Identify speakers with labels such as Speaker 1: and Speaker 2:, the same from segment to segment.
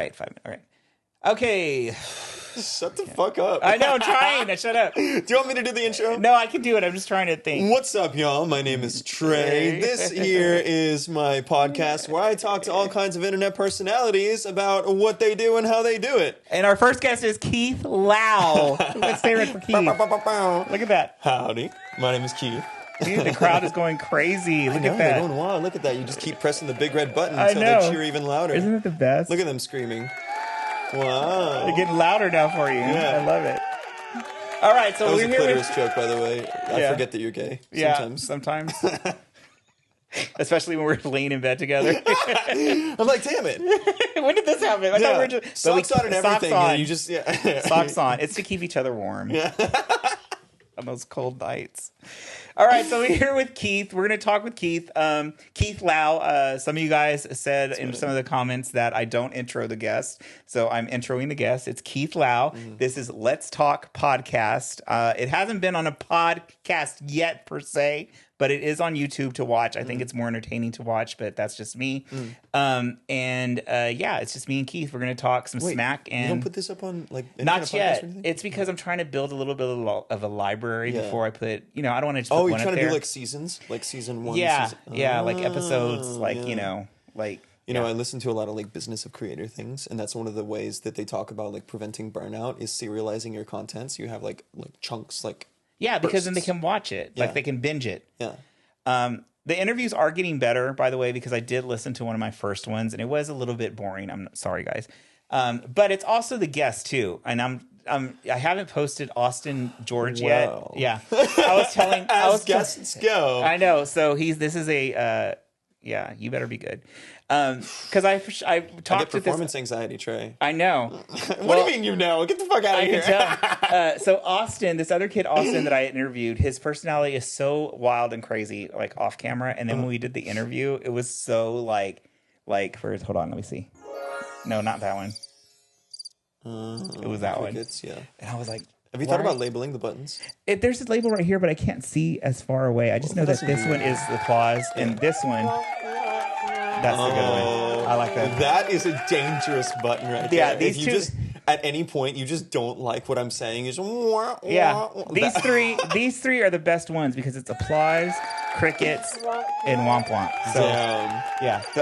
Speaker 1: right, 5 minutes. All right. Okay.
Speaker 2: Shut the fuck up.
Speaker 1: I know, I'm trying. Shut up.
Speaker 2: Do you want me to do the intro?
Speaker 1: No, I can do it. I'm just trying to think.
Speaker 2: What's up, y'all? My name is Trey. This here is my podcast where I talk to all kinds of internet personalities about what they do and how they do it.
Speaker 1: And our first guest is Keith Laue. Let's say it for Keith. Look at that.
Speaker 2: Howdy. My name is Keith.
Speaker 1: Dude, the crowd is going crazy. Look at that.
Speaker 2: They're going wild. Look at that. You just keep pressing the big red button until they cheer even louder.
Speaker 1: Isn't it the best?
Speaker 2: Look at them screaming. Wow.
Speaker 1: They're getting louder now for you.
Speaker 2: Yeah.
Speaker 1: I love it. All right, so
Speaker 2: that was
Speaker 1: we're
Speaker 2: a
Speaker 1: here
Speaker 2: clitoris joke, by the way. I forget that you're gay.
Speaker 1: Sometimes. Especially when we're laying in bed together.
Speaker 2: I'm like, damn it.
Speaker 1: When did this happen? I thought we were just
Speaker 2: socks on and everything.
Speaker 1: Socks on.
Speaker 2: And you just
Speaker 1: Socks on. It's to keep each other warm. Yeah. On those cold nights. All right, so we're here with Keith. We're going to talk with Keith. Keith Laue. Some of you guys said in some of the comments that I don't intro the guest, so I'm introing the guest. It's Keith Laue. Mm-hmm. This is Let's.Talk podcast. It hasn't been on a podcast yet per se, but it is on YouTube to watch. I think it's more entertaining to watch, but that's just me. It's just me and Keith. We're going to talk some smack. And
Speaker 2: you don't put this up on like
Speaker 1: not yet. It's because I'm trying to build a little bit of a library before I put. I don't want to just.
Speaker 2: Oh, you're trying to do like seasons, like season 1.
Speaker 1: Yeah,
Speaker 2: season...
Speaker 1: like episodes, like
Speaker 2: I listen to a lot of like business of creator things, and that's one of the ways that they talk about like preventing burnout is serializing your content. So you have like chunks like.
Speaker 1: Yeah, because then they can watch it. Like they can binge it.
Speaker 2: Yeah.
Speaker 1: The interviews are getting better, by the way, because I did listen to one of my first ones and it was a little bit boring. I'm sorry, guys. But it's also the guest too. And I haven't posted Austin George yet. Yeah.
Speaker 2: Guests go.
Speaker 1: I know. So this is a you better be good. Because I talked to
Speaker 2: performance anxiety, Trey.
Speaker 1: I know.
Speaker 2: What do you mean you know? Get the fuck out of here.
Speaker 1: I can tell. So Austin, this other kid, Austin, that I interviewed, his personality is so wild and crazy, like off camera. And then when we did the interview, it was so like first, hold on, let me see. No, not that one. It was that
Speaker 2: crickets, one. Yeah.
Speaker 1: And I was like,
Speaker 2: have you thought about labeling the buttons?
Speaker 1: There's a label right here, but I can't see as far away. I just know that this one is the applause, and this one, that's the good one. I like that.
Speaker 2: That is a dangerous button right there.
Speaker 1: Yeah,
Speaker 2: if you just at any point you just don't like what I'm saying, you just
Speaker 1: these three are the best ones because it's applause, crickets, and womp womp. So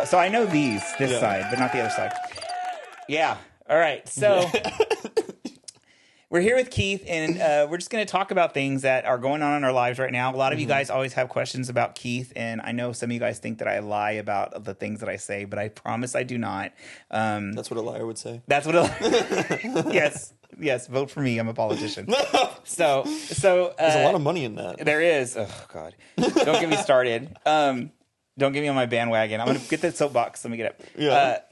Speaker 1: so I know this side, but not the other side. Yeah. All right. So. We're here with Keith, and we're just going to talk about things that are going on in our lives right now. A lot of you guys always have questions about Keith, and I know some of you guys think that I lie about the things that I say, but I promise I do not.
Speaker 2: That's what a liar would say.
Speaker 1: That's what yes, vote for me. I'm a politician. So
Speaker 2: there's a lot of money in that.
Speaker 1: There is. Oh, God. Don't get me started. Don't get me on my bandwagon. I'm going to get that soapbox. Let me get up.
Speaker 2: Yeah.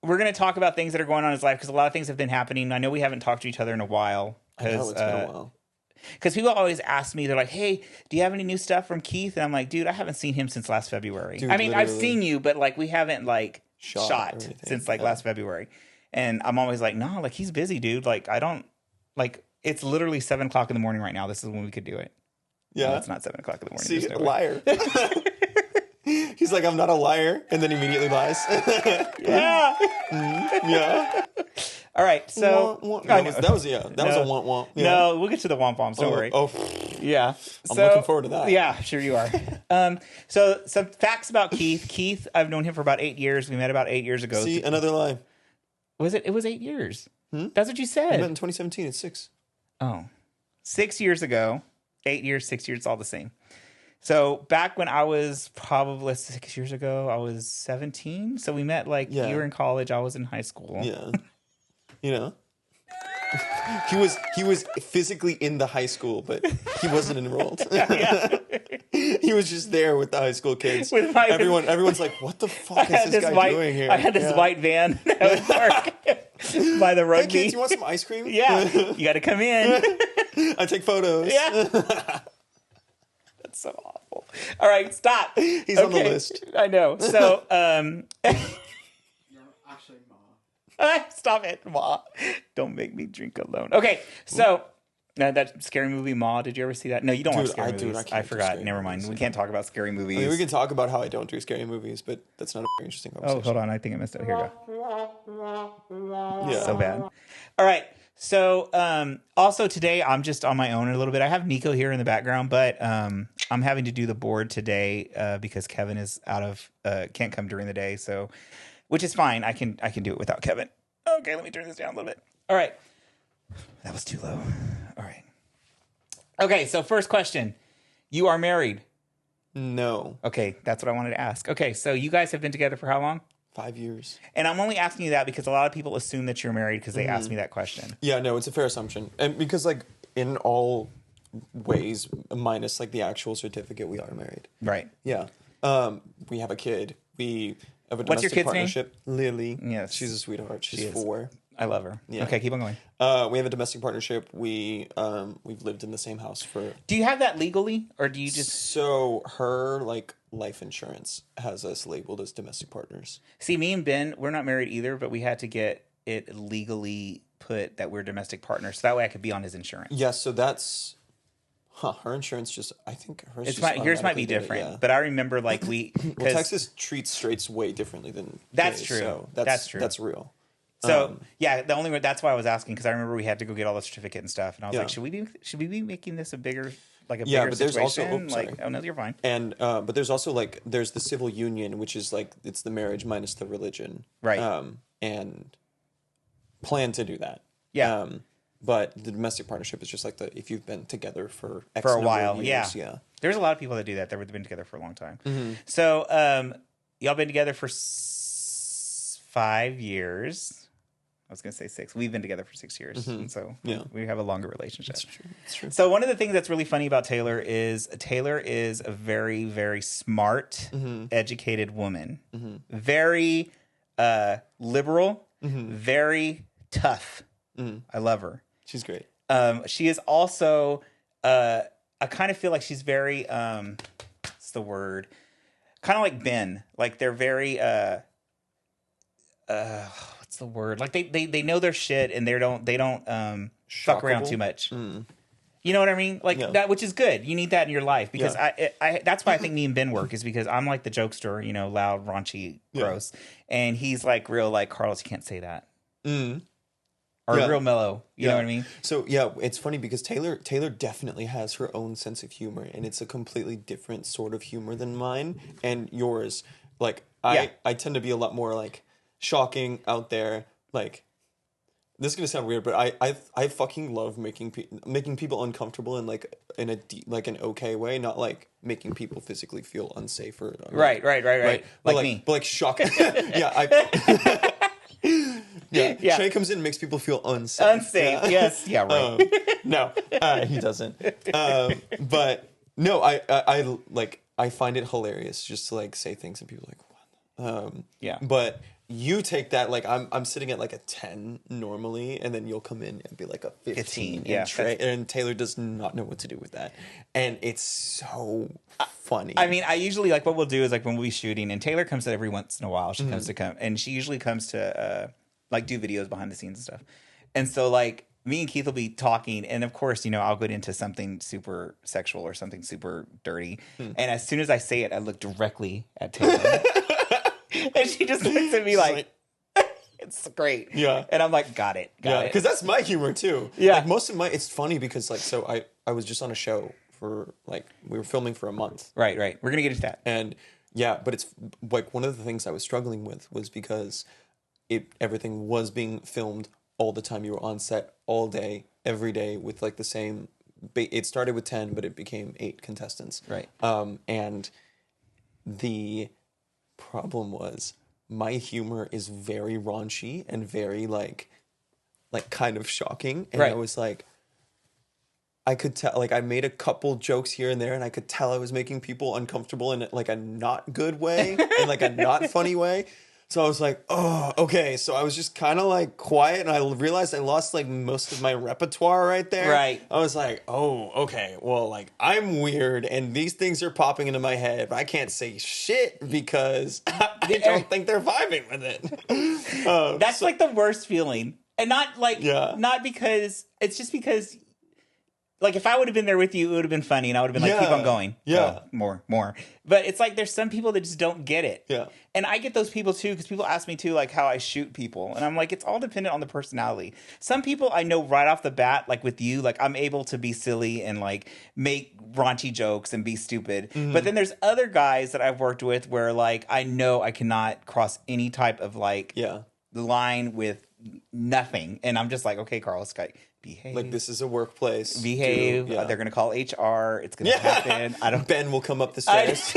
Speaker 1: We're going to talk about things that are going on in his life because a lot of things have been happening. I know we haven't talked to each other in a while.
Speaker 2: I know, it's been a while.
Speaker 1: Because people always ask me, they're like, hey, do you have any new stuff from Keith? And I'm like, dude, I haven't seen him since last February. Dude, literally. I've seen you, but like we haven't like shot since like last February. And I'm always like, no, like he's busy, dude. Like I don't, like it's literally 7 o'clock in the morning right now. This is when we could do it.
Speaker 2: Yeah.
Speaker 1: No, it's not 7 o'clock in the morning.
Speaker 2: See, liar. He's like, I'm not a liar, and then immediately lies.
Speaker 1: Yeah.
Speaker 2: Yeah.
Speaker 1: All right, so...
Speaker 2: That was a womp-womp. Yeah.
Speaker 1: No, we'll get to the womp-womps, don't worry.
Speaker 2: Oh.
Speaker 1: Yeah.
Speaker 2: I'm looking forward to that.
Speaker 1: Yeah, sure you are. So, some facts about Keith. Keith, I've known him for about 8 years. We met about 8 years ago.
Speaker 2: See, another lie.
Speaker 1: Was it? It was 8 years. That's what you said.
Speaker 2: We met in 2017. It's 6.
Speaker 1: Oh. 6 years ago. 8 years, 6 years, it's all the same. So back when I was probably 6 years ago, I was 17. So we met you were in college, I was in high school.
Speaker 2: Yeah. He was physically in the high school, but he wasn't enrolled.
Speaker 1: Yeah.
Speaker 2: He was just there with the high school kids. Everyone's like, what the fuck is this guy doing here?
Speaker 1: I had this white van at work by the rugby.
Speaker 2: Hey kids, you want some ice cream?
Speaker 1: Yeah. You got to come in.
Speaker 2: I take photos.
Speaker 1: Yeah. So awful. All right, stop.
Speaker 2: He's on the list.
Speaker 1: I know. So,
Speaker 3: You're actually Ma.
Speaker 1: Stop it, Ma. Don't make me drink alone. Okay, so That scary movie Ma, did you ever see that? No, you don't watch scary movies.
Speaker 2: I can't
Speaker 1: I
Speaker 2: do
Speaker 1: forgot.
Speaker 2: scary
Speaker 1: Never mind.
Speaker 2: movies,
Speaker 1: We
Speaker 2: yeah.
Speaker 1: can't talk about scary movies.
Speaker 2: I mean, we can talk about how I don't do scary movies, but that's not a very interesting conversation.
Speaker 1: Oh, hold on. I think I missed it. Here we go.
Speaker 2: Yeah.
Speaker 1: So bad. All right. So also today I'm just on my own a little bit. I have Nico here in the background, but I'm having to do the board today because Kevin is can't come during the day. So, which is fine. I can do it without Kevin. Okay, let me turn this down a little bit. All right. That was too low. All right. Okay, so first question. You are married?
Speaker 2: No.
Speaker 1: Okay, that's what I wanted to ask. Okay, so you guys have been together for how long?
Speaker 2: 5 years.
Speaker 1: And I'm only asking you that because a lot of people assume that you're married because they ask me that question.
Speaker 2: Yeah, no, it's a fair assumption. And because, like, in all ways, minus, like, the actual certificate, we are married.
Speaker 1: Right.
Speaker 2: Yeah. We have a kid. We have a
Speaker 1: What's your
Speaker 2: domestic
Speaker 1: kid's
Speaker 2: partnership. Lily.
Speaker 1: Yes.
Speaker 2: She's a sweetheart. She's
Speaker 1: She is.
Speaker 2: 4.
Speaker 1: I love her.
Speaker 2: Yeah.
Speaker 1: Okay, keep on going.
Speaker 2: We have a domestic partnership. We've lived in the same house for...
Speaker 1: Do you have that legally, or do you just...
Speaker 2: So her, like, life insurance has us labeled as domestic partners.
Speaker 1: See, me and Ben, we're not married either, but we had to get it legally put that we're domestic partners, so that way I could be on his insurance.
Speaker 2: Yeah, so that's... her insurance just... I think hers
Speaker 1: Yours
Speaker 2: just
Speaker 1: might be
Speaker 2: automatically did it,
Speaker 1: different,
Speaker 2: yeah.
Speaker 1: but I remember, like,
Speaker 2: Well, Texas treats straights way differently than
Speaker 1: That's
Speaker 2: gays,
Speaker 1: true.
Speaker 2: So
Speaker 1: That's true.
Speaker 2: That's real.
Speaker 1: So yeah, that's why I was asking, because I remember we had to go get all the certificate and stuff, and I was
Speaker 2: Yeah.
Speaker 1: like, should we be making this a bigger
Speaker 2: Yeah,
Speaker 1: bigger
Speaker 2: but there's also-
Speaker 1: situation?
Speaker 2: sorry.
Speaker 1: Like, oh no, you're fine.
Speaker 2: And but there's also like there's the civil union, which is like it's the marriage minus the religion,
Speaker 1: Right.
Speaker 2: And plan to do that.
Speaker 1: Yeah.
Speaker 2: But the domestic partnership is just like if you've been together for X
Speaker 1: For a
Speaker 2: number
Speaker 1: while,
Speaker 2: of years, yeah.
Speaker 1: There's a lot of people that do that. They've been together for a long time.
Speaker 2: Mm-hmm.
Speaker 1: So y'all been together for 5 years. I was going to say 6. We've been together for 6 years. And so
Speaker 2: Yeah.
Speaker 1: we have a longer relationship.
Speaker 2: That's true. That's true.
Speaker 1: So one of the things that's really funny about Taylor is a very, very smart, educated woman. Very liberal, very tough. I love her.
Speaker 2: She's great.
Speaker 1: She is also, I kind of feel like she's very, what's the word? Kind of like Ben. Like they're very, what's the word? Like they know their shit and they don't fuck around
Speaker 2: Shockable?
Speaker 1: too much. You know what I mean? Like
Speaker 2: Yeah.
Speaker 1: that, which is good. You need that in your life because
Speaker 2: Yeah.
Speaker 1: I that's why I think me and Ben work is because I'm like the jokester, loud, raunchy,
Speaker 2: Yeah.
Speaker 1: gross, and he's like real like Carlos. You can't say that. Or
Speaker 2: Yeah.
Speaker 1: real mellow. You know what I mean?
Speaker 2: So yeah, it's funny because Taylor definitely has her own sense of humor, and it's a completely different sort of humor than mine and yours. Like I tend to be a lot more like shocking, out there. Like this is gonna sound weird, but I fucking love making people uncomfortable in like in an okay way, not like making people physically feel unsafe or
Speaker 1: Right.
Speaker 2: But
Speaker 1: Like me.
Speaker 2: but like shocking. Yeah, Trey comes in and makes people feel unsafe.
Speaker 1: Unsafe. Yes. Yeah. Right.
Speaker 2: No, he doesn't. But no, I find it hilarious just to like say things and people are like, what?
Speaker 1: Yeah.
Speaker 2: But you take that like I'm sitting at like a 10 normally, and then you'll come in and be like a 15.
Speaker 1: Yeah,
Speaker 2: and Taylor does not know what to do with that, and it's so funny.
Speaker 1: I mean, I usually like what we'll do is like when we'll be shooting, and Taylor comes every once in a while. She comes to come, and she usually comes to like do videos behind the scenes and stuff. And so like me and Keith will be talking, and of course, I'll go into something super sexual or something super dirty. And as soon as I say it, I look directly at Taylor. And she just looks at me like it's great.
Speaker 2: Yeah.
Speaker 1: And I'm like, got it.
Speaker 2: Because that's my humor too.
Speaker 1: Yeah.
Speaker 2: Like most of it's funny because like, so I was just on a show for like, we were filming for a month.
Speaker 1: Right. We're going to get into that.
Speaker 2: And yeah, but it's like one of the things I was struggling with was because everything was being filmed all the time. You were on set all day, every day with like the same, it started with 10, but it became 8 contestants.
Speaker 1: Right.
Speaker 2: And the problem was my humor is very raunchy and very like kind of shocking. And I was like, I could tell, like I made a couple jokes here and there and I could tell I was making people uncomfortable in like a not good way and like a not funny way. So I was like, oh, okay. So I was just kind of like quiet, and I realized I lost like most of my repertoire right there.
Speaker 1: Right.
Speaker 2: I was like, oh, okay. Well, like I'm weird, and these things are popping into my head, but I can't say shit because I don't think they're vibing with it.
Speaker 1: That's like the worst feeling, and not like
Speaker 2: Yeah.
Speaker 1: not because it's just because like if I would have been there with you, it would have been funny, and I would have been like, keep on going.
Speaker 2: Yeah.
Speaker 1: Go, more. But it's like there's some people that just don't get it.
Speaker 2: Yeah.
Speaker 1: And I get those people too, because people ask me too, like how I shoot people. And I'm like, it's all dependent on the personality. Some people I know right off the bat, like with you, like I'm able to be silly and like make raunchy jokes and be stupid. But then there's other guys that I've worked with where like I know I cannot cross any type of like line with nothing. And I'm just like, okay, Carlos, behave.
Speaker 2: Like, this is a workplace.
Speaker 1: Behave. They're going to call HR. It's going to happen.
Speaker 2: Ben will come up the stairs.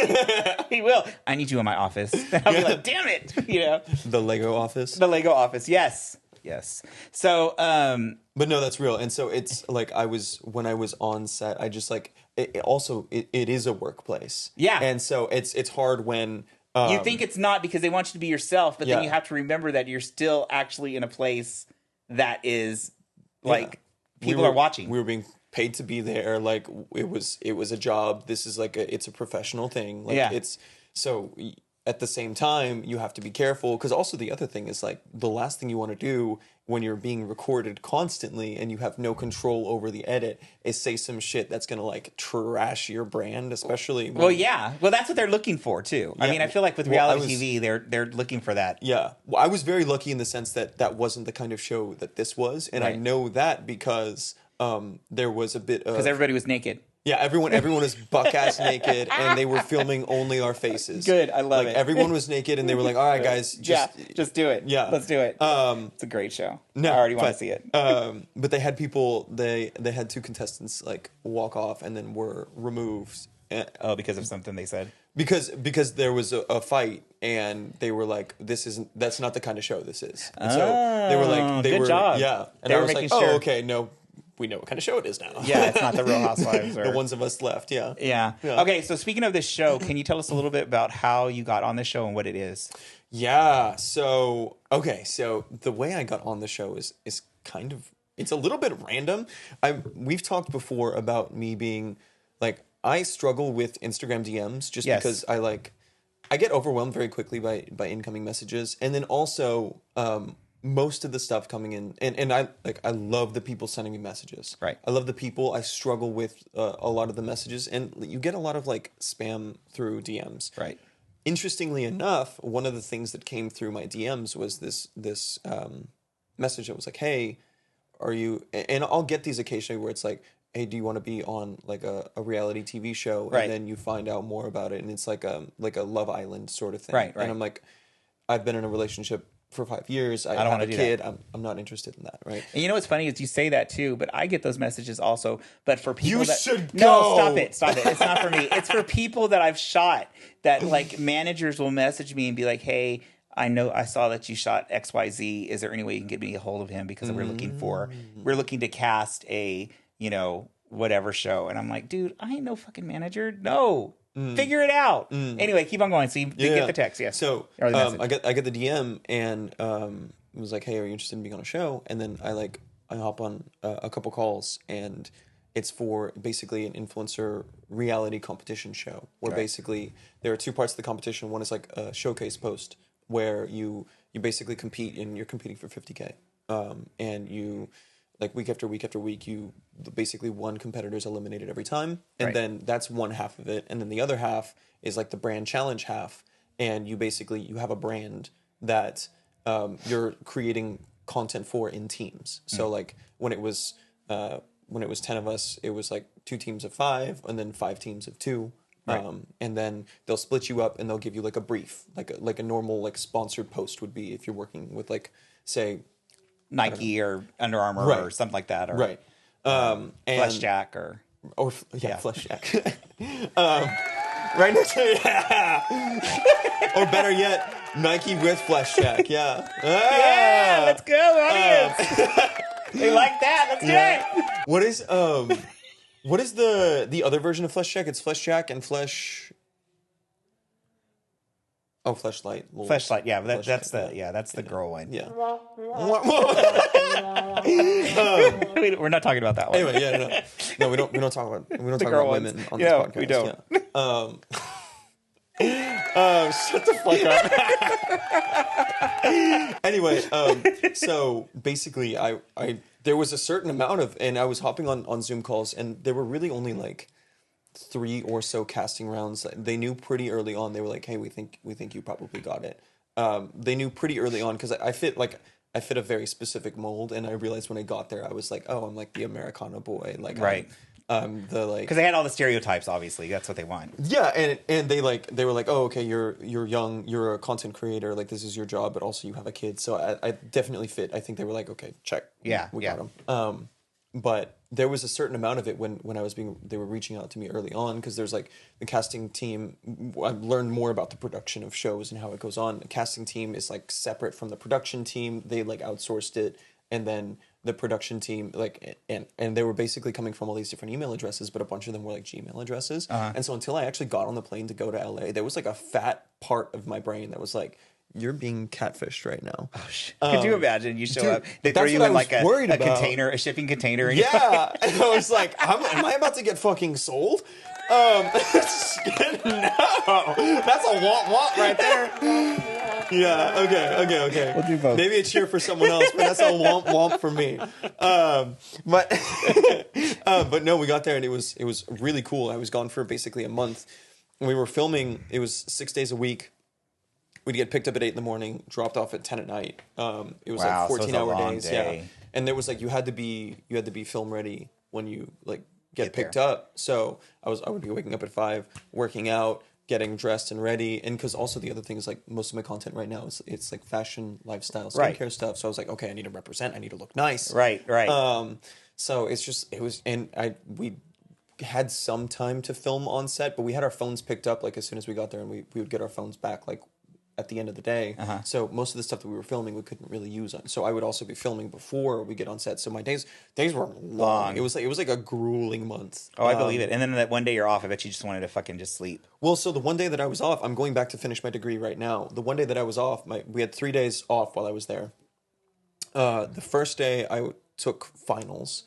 Speaker 1: He will. I need you in my office. I'll be like, damn it. You know?
Speaker 2: The Lego office.
Speaker 1: The Lego office. Yes. So,
Speaker 2: but no, that's real. And so it's like when I was on set, I just like, it is a workplace.
Speaker 1: Yeah.
Speaker 2: And so it's hard when...
Speaker 1: you think it's not because they want you to be yourself, but then you have to remember that you're still actually in a place that is like people are watching.
Speaker 2: We were being paid to be there. Like it was a job. This is like it's a professional thing. Like it's so at the same time you have to be careful, because also the other thing is like the last thing you want to do when you're being recorded constantly and you have no control over the edit is say some shit that's going to like trash your brand, especially when...
Speaker 1: Well, that's what they're looking for too. I mean, I feel like with reality TV, they're looking for that.
Speaker 2: Yeah. Well, I was very lucky in the sense that wasn't the kind of show that this was. And I know that because there was a bit of...
Speaker 1: Because everybody was naked.
Speaker 2: Yeah, everyone was buck-ass naked, and they were filming only our faces.
Speaker 1: Good, I love it.
Speaker 2: Everyone was naked, and they were like, all right, guys,
Speaker 1: just do it.
Speaker 2: Yeah.
Speaker 1: Let's do it. It's a great show.
Speaker 2: No,
Speaker 1: I already want to see it.
Speaker 2: But they had people, they had two contestants, like, walk off and then were removed.
Speaker 1: Because of something they said?
Speaker 2: Because there was a fight, and they were like, that's not the kind of show this is. And so they were like...
Speaker 1: Good job.
Speaker 2: Yeah. And I was like, okay, no... We know what kind of show it is now.
Speaker 1: Yeah, it's not the Real Housewives. Or...
Speaker 2: the ones of us left,
Speaker 1: yeah. Okay, so speaking of this show, can you tell us a little bit about how you got on this show and what it is?
Speaker 2: Yeah, so the way I got on the show is kind of... It's a little bit random. We've talked before about me being... Like, I struggle with Instagram DMs just because I get overwhelmed very quickly by incoming messages. And then also... most of the stuff coming in, and I love the people sending me messages.
Speaker 1: Right.
Speaker 2: I love the people. I struggle with a lot of the messages, and you get a lot of like spam through DMs.
Speaker 1: Right.
Speaker 2: Interestingly enough, one of the things that came through my DMs was this message that was like, "Hey, are you?" And I'll get these occasionally where it's like, "Hey, do you want to be on like a reality TV show?"
Speaker 1: Right.
Speaker 2: And then you find out more about it, and it's like a Love Island sort of thing.
Speaker 1: Right.
Speaker 2: And I'm like, I've been in a relationship for 5 years. I don't have a kid. I'm not interested in that, right?
Speaker 1: And you know what's funny is you say that too, but I get those messages also. But for people
Speaker 2: should go.
Speaker 1: No, stop it. It's not for me. It's for people that I've shot that like managers will message me and be like, "Hey, I saw that you shot XYZ. Is there any way you can get me a hold of him because we're looking to cast a, whatever show." And I'm like, "Dude, I ain't no fucking manager. No." Figure it out. Anyway, keep on going. So you get the text, yeah.
Speaker 2: So I get the DM, and it was like, "Hey, are you interested in being on a show?" And then I hop on a couple calls, and it's for basically an influencer reality competition show where basically there are two parts of the competition. One is like a showcase post where you basically compete, and you're competing for $50K, and you. Like week after week after week, basically one competitor is eliminated every time. And then that's one half of it. And then the other half is like the brand challenge half. And you have a brand that you're creating content for in teams. So like when it was 10 of us, it was like 2 teams of 5 and then 5 teams of 2. Right. And then they'll split you up and they'll give you like a brief, like a normal like sponsored post would be if you're working with like, say,
Speaker 1: Nike or Under Armour or something like that, or
Speaker 2: and
Speaker 1: Flesh Jack or
Speaker 2: Flesh Jack. Right next to or better yet, Nike with Flesh Jack. Yeah,
Speaker 1: let's go, audience. They like that. Let's do it.
Speaker 2: What is the other version of Flesh Jack? It's Flesh Jack and Flesh. Oh, Fleshlight.
Speaker 1: Fleshlight, yeah, but that's the girl one.
Speaker 2: Yeah.
Speaker 1: We're not talking about that one.
Speaker 2: Anyway, no, we don't talk about women on this podcast.
Speaker 1: We don't.
Speaker 2: Shut the fuck up. Anyway, so basically, there was a certain amount of, and I was hopping on Zoom calls, and there were really only like 3 or so casting rounds. They knew pretty early on. They were like, "Hey, we think you probably got it." They knew pretty early on because I fit a very specific mold, and I realized when I got there, I was like, "Oh, I'm like the Americana boy." Like,
Speaker 1: right.
Speaker 2: The like,
Speaker 1: because they had all the stereotypes. Obviously, that's what they want.
Speaker 2: Yeah, and they were like, "Oh, okay, you're young, you're a content creator, like this is your job, but also you have a kid." So I definitely fit. I think they were like, "Okay, check,
Speaker 1: yeah,
Speaker 2: we got him." But there was a certain amount of it when they were reaching out to me early on, because there's like the casting team. I've learned more about the production of shows and how it goes on. The casting team is like separate from the production team. They like outsourced it, and then the production team like and they were basically coming from all these different email addresses, but a bunch of them were like Gmail addresses. And so until I actually got on the plane to go to LA, there was like a fat part of my brain that was like, you're being catfished right now.
Speaker 1: Oh, shit. Could you imagine? You show up, they throw you in like a container, a shipping container. And
Speaker 2: yeah. And I was like, am I about to get fucking sold? No. That's a womp right there. Yeah, okay.
Speaker 1: We'll do both.
Speaker 2: Maybe a cheer for someone else, but that's a womp for me. But no, we got there and it was really cool. I was gone for basically a month. And we were filming, it was 6 days a week. We'd get picked up at 8 in the morning, dropped off at 10 at night. It was like 14-hour days. Day. Yeah. And there was like you had to be film ready when you like get picked there. Up. So I would be waking up at 5, working out, getting dressed and ready. And because also the other thing is like most of my content right now it's like fashion, lifestyle, skincare stuff. So I was like, okay, I need to represent, I need to look nice.
Speaker 1: Right.
Speaker 2: So we had some time to film on set, but we had our phones picked up like as soon as we got there, and we would get our phones back like at the end of the day. So most of the stuff that we were filming we couldn't really use on. So I would also be filming before we get on set. So my days were long. It was like a grueling month.
Speaker 1: Oh, I believe it. And then that one day you're off, I bet you just wanted to fucking just sleep.
Speaker 2: Well, so the one day that I was off, I'm going back to finish my degree right now. The one day that I was off, we had 3 days off while I was there. The first day I took finals.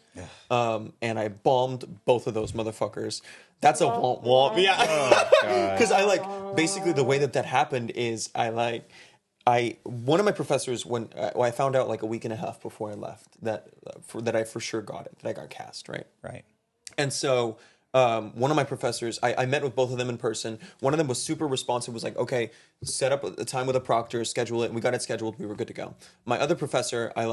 Speaker 2: And I bombed both of those motherfuckers. That's a womp. Yeah. Because I like, basically the way that happened is one of my professors, when I found out like a week and a half before I left that I for sure got it, that I got cast, right?
Speaker 1: Right.
Speaker 2: And so one of my professors, I met with both of them in person. One of them was super responsive, was like, okay, set up a time with a proctor, schedule it. And we got it scheduled. We were good to go. My other professor, I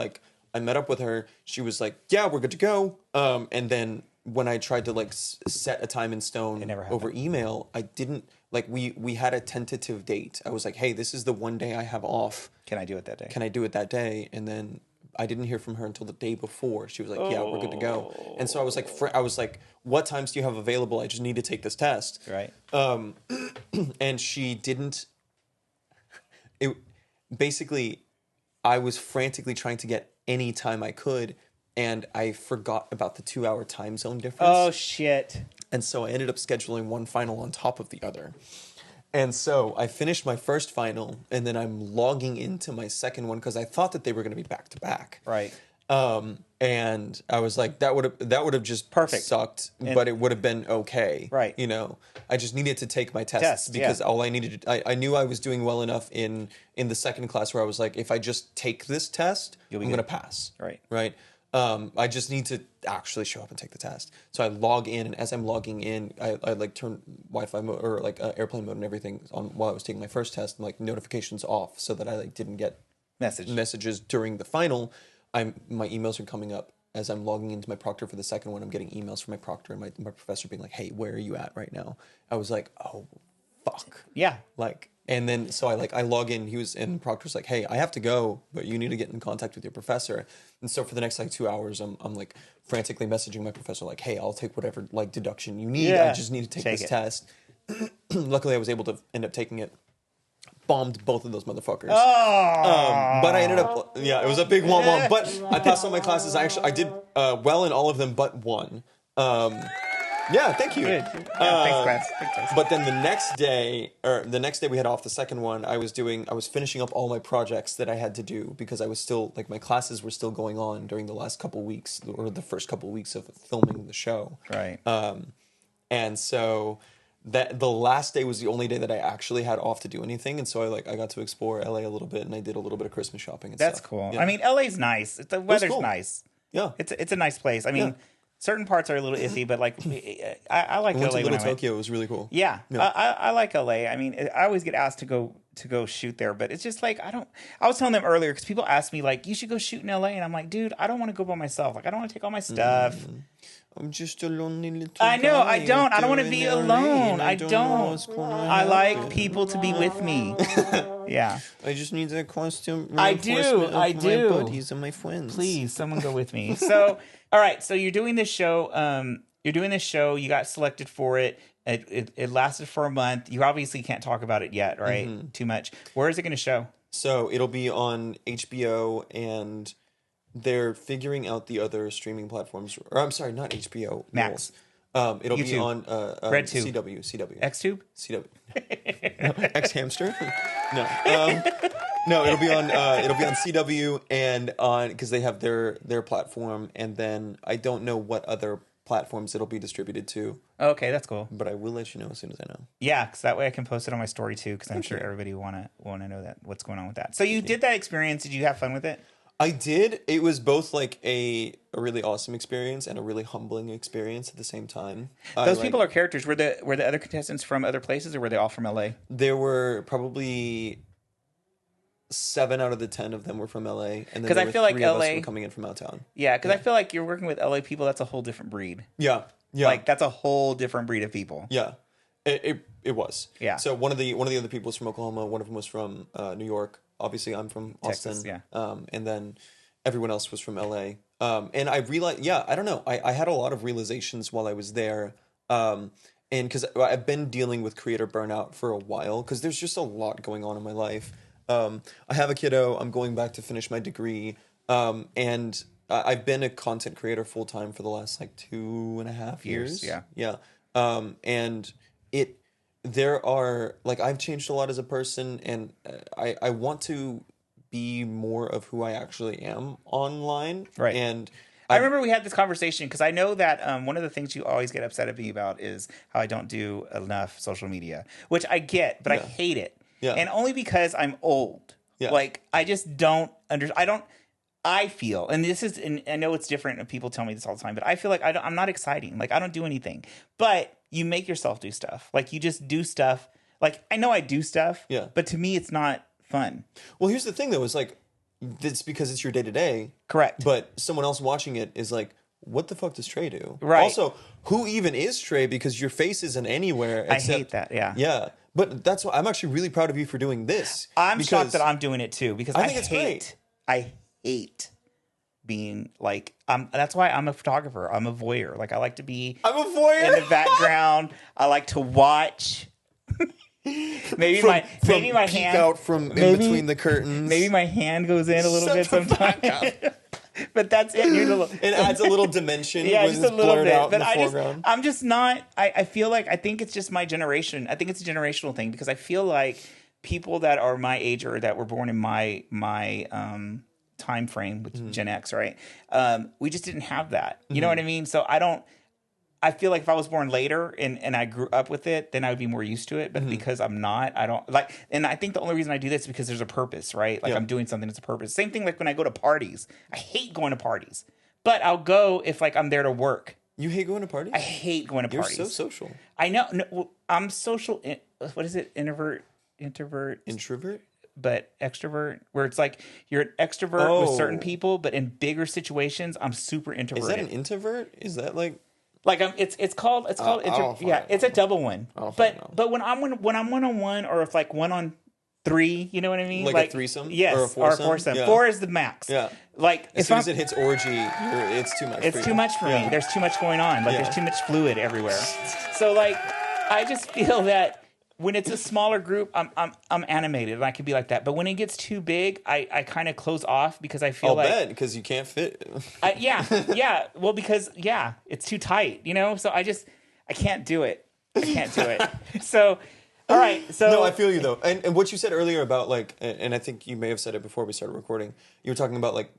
Speaker 2: met up with her. She was like, yeah, we're good to go. And then when I tried to like set a time in stone over email, I didn't like, we had a tentative date. I was like, hey, this is the one day I have off.
Speaker 1: Can I do it that day?
Speaker 2: Can I do it that day? And then I didn't hear from her until the day before. She was like, yeah, we're good to go. And so I was like, what times do you have available? I just need to take this test.
Speaker 1: Right.
Speaker 2: And she didn't, basically I was frantically trying to get any time I could, and I forgot about the 2-hour time zone difference.
Speaker 1: Oh, shit.
Speaker 2: And so I ended up scheduling one final on top of the other. And so I finished my first final, and then I'm logging into my second one because I thought that they were going to be back to back.
Speaker 1: Right.
Speaker 2: And I was like, that would have just sucked, but it would have been okay.
Speaker 1: Right.
Speaker 2: You know, I just needed to take my test because all I needed to, I knew I was doing well enough in the second class where I was like, if I just take this test, I'm going to pass.
Speaker 1: Right.
Speaker 2: Right. I just need to actually show up and take the test. So I log in, and as I'm logging in, I like turn Wi-Fi mode or like airplane mode and everything on while I was taking my first test, and like notifications off so that I like didn't get messages during the final. My emails are coming up as I'm logging into my proctor for the second one. I'm getting emails from my proctor and my professor being like, hey, where are you at right now? I was like, oh, fuck.
Speaker 1: Yeah.
Speaker 2: Like, and then so I log in. And the proctor's like, hey, I have to go, but you need to get in contact with your professor. And so for the next like 2 hours, I'm like frantically messaging my professor like, hey, I'll take whatever like deduction you need. I just need to take this test. Luckily, I was able to end up taking it. Bombed both of those motherfuckers. But I ended up, it was a big womp. But I passed all my classes. I did well in all of them but one. Thank you.
Speaker 1: Good. Thanks, Clarence.
Speaker 2: But then the next day we had off the second one. I was finishing up all my projects that I had to do because I was still like my classes were still going on during the last couple weeks or the first couple weeks of filming the show.
Speaker 1: Right.
Speaker 2: And so that the last day was the only day that I actually had off to do anything, and so I got to explore LA a little bit, and I did a little bit of Christmas shopping and
Speaker 1: That's
Speaker 2: stuff.
Speaker 1: Cool.
Speaker 2: Yeah.
Speaker 1: I mean, LA's nice. The weather's
Speaker 2: cool.
Speaker 1: nice.
Speaker 2: Yeah.
Speaker 1: It's a nice place. I mean, certain parts are a little iffy, but like I like
Speaker 2: I went
Speaker 1: LA
Speaker 2: to
Speaker 1: when I
Speaker 2: Little
Speaker 1: went.
Speaker 2: Tokyo. It was really cool.
Speaker 1: Yeah, I like LA. I mean, I always get asked to go shoot there, but it's just like I was telling them earlier because people ask me like, you should go shoot in LA, and I'm like, dude, I don't want to go by myself. Like, I don't want to take all my stuff.
Speaker 2: I'm just a lonely little
Speaker 1: I know.
Speaker 2: guy
Speaker 1: I don't. I don't want to
Speaker 2: in
Speaker 1: be
Speaker 2: LA,
Speaker 1: alone.
Speaker 2: and
Speaker 1: I
Speaker 2: know
Speaker 1: don't.
Speaker 2: what's gonna
Speaker 1: I like
Speaker 2: happen.
Speaker 1: people to be with me. Yeah.
Speaker 2: I just need that constant
Speaker 1: I do,
Speaker 2: reinforcement of
Speaker 1: I do.
Speaker 2: my buddies and my friends.
Speaker 1: Please, someone go with me. So, all right. So you're doing this show. You're doing this show. You got selected for it. It lasted for a month. You obviously can't talk about it yet, right? Too much. Where is it going to show?
Speaker 2: So it'll be on HBO, and they're figuring out the other streaming platforms. Or I'm sorry, not HBO.
Speaker 1: Max.
Speaker 2: It'll be
Speaker 1: YouTube.
Speaker 2: on
Speaker 1: RedTube.
Speaker 2: CW.
Speaker 1: XTube?
Speaker 2: CW. No, X Hamster. No. No, it'll be on CW and on because they have their platform, and then I don't know what other platforms it'll be distributed to,
Speaker 1: Okay, that's cool.
Speaker 2: but I will let you know as soon as I know.
Speaker 1: Yeah, because that way I can post it on my story too. Because I'm sure everybody wanna know that what's going on with that. So you did that experience. Did you have fun with it?
Speaker 2: I did. It was both like a really awesome experience and a really humbling experience at the same time.
Speaker 1: Those people are characters. Were the other contestants from other places, or were they all from LA?
Speaker 2: There were probably 7 out of the 10 of them were from LA, and then
Speaker 1: 'Cause
Speaker 2: there
Speaker 1: I
Speaker 2: were
Speaker 1: feel like
Speaker 2: 3 of us
Speaker 1: LA
Speaker 2: were coming in from out of town.
Speaker 1: Yeah, because I feel like you're working with LA people. That's a whole different breed.
Speaker 2: Yeah, yeah,
Speaker 1: Like that's a whole different breed of people.
Speaker 2: yeah. It was.
Speaker 1: Yeah.
Speaker 2: So one of the other people was from Oklahoma. One of them was from New York. Obviously, I'm from Austin.
Speaker 1: Texas, yeah.
Speaker 2: And then everyone else was from LA. And I realized, I don't know. I had a lot of realizations while I was there. And because I've been dealing with creator burnout for a while, because there's just a lot going on in my life. I have a kiddo. I'm going back to finish my degree. And I've been a content creator full time for the last like 2.5 years.
Speaker 1: Yeah.
Speaker 2: Yeah. And there are like, I've changed a lot as a person, and I want to be more of who I actually am online.
Speaker 1: Right.
Speaker 2: And
Speaker 1: I remember we had this conversation because I know that one of the things you always get upset at me about is how I don't do enough social media, which I get, but I hate it.
Speaker 2: Yeah.
Speaker 1: And only because I'm old.
Speaker 2: Yeah.
Speaker 1: Like, I just don't I feel, and this is, and I know it's different and people tell me this all the time, but I feel like I'm not exciting. Like, I don't do anything. But you make yourself do stuff. Like, you just do stuff. Like, I know I do stuff, but to me, it's not fun.
Speaker 2: Well, here's the thing, though, is like, it's because it's your day to day.
Speaker 1: Correct.
Speaker 2: But someone else watching it is like, what the fuck does Trey do?
Speaker 1: Right.
Speaker 2: Also, who even is Trey? Because your face isn't anywhere.
Speaker 1: I hate that, yeah.
Speaker 2: Yeah. But that's why I'm actually really proud of you for doing this.
Speaker 1: I'm shocked that I'm doing it too, because I
Speaker 2: think it's
Speaker 1: hate,
Speaker 2: great.
Speaker 1: I hate being like, that's why I'm a photographer. I'm a voyeur. Like, I like to be
Speaker 2: I'm a voyeur
Speaker 1: in the background. I like to watch. maybe my hand
Speaker 2: out from in between the curtains.
Speaker 1: Maybe my hand goes in a little bit sometimes. But that's it.
Speaker 2: It adds a little dimension.
Speaker 1: Yeah,
Speaker 2: when
Speaker 1: just
Speaker 2: it's
Speaker 1: a little
Speaker 2: blurred
Speaker 1: bit.
Speaker 2: out
Speaker 1: But
Speaker 2: in the foreground.
Speaker 1: I'm just not. I feel like, I think it's just my generation. I think it's a generational thing, because I feel like people that are my age or that were born in my time frame, which Gen X, right? We just didn't have that. You know what I mean? So I feel like if I was born later and I grew up with it, then I would be more used to it. But because I'm not, I don't like. And I think the only reason I do this is because there's a purpose, right? Like, I'm doing something that's a purpose. Same thing like when I go to parties. I hate going to parties, but I'll go if like I'm there to work.
Speaker 2: You hate going to parties?
Speaker 1: I hate going to parties.
Speaker 2: You're so social.
Speaker 1: I know. No, well, I'm social. What is it? Introvert,
Speaker 2: introvert,
Speaker 1: but extrovert. Where it's like you're an extrovert with certain people, but in bigger situations, I'm super introverted.
Speaker 2: Is that an introvert? Is that like?
Speaker 1: Like it's called it's a double one. But when I'm one-on-one, or if like 1-on-3, you know what I mean?
Speaker 2: Like a threesome?
Speaker 1: Yes,
Speaker 2: or a foursome. Yeah.
Speaker 1: 4 is the max.
Speaker 2: Yeah.
Speaker 1: Like
Speaker 2: as soon as it hits orgy, it's too much.
Speaker 1: It's too much for me. There's too much going on. Like there's too much fluid everywhere. So like I just feel that when it's a smaller group, I'm animated and I can be like that. But when it gets too big, I kind of close off, because I feel like
Speaker 2: because you can't fit.
Speaker 1: yeah. Well, because it's too tight, you know. So I can't do it. I can't do it. So, all right. So
Speaker 2: no, I feel you though, and what you said earlier about like, and I think you may have said it before we started recording. You were talking about like,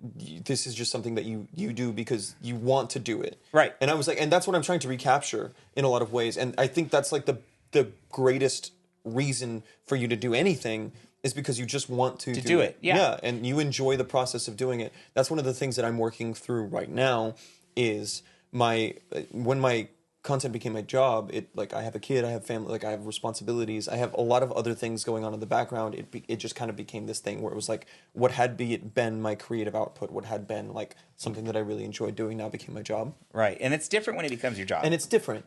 Speaker 2: this is just something that you do because you want to do it,
Speaker 1: right?
Speaker 2: And I was like, and that's what I'm trying to recapture in a lot of ways, and I think that's like the greatest reason for you to do anything is because you just want to
Speaker 1: do it. Yeah.
Speaker 2: And you enjoy the process of doing it. That's one of the things that I'm working through right now is when my content became my job, I have a kid, I have family, like I have responsibilities, I have a lot of other things going on in the background. It just kind of became this thing where it was like what had been my creative output, what had been like something that I really enjoyed doing now became my job.
Speaker 1: Right. And it's different when it becomes your job.
Speaker 2: And it's different.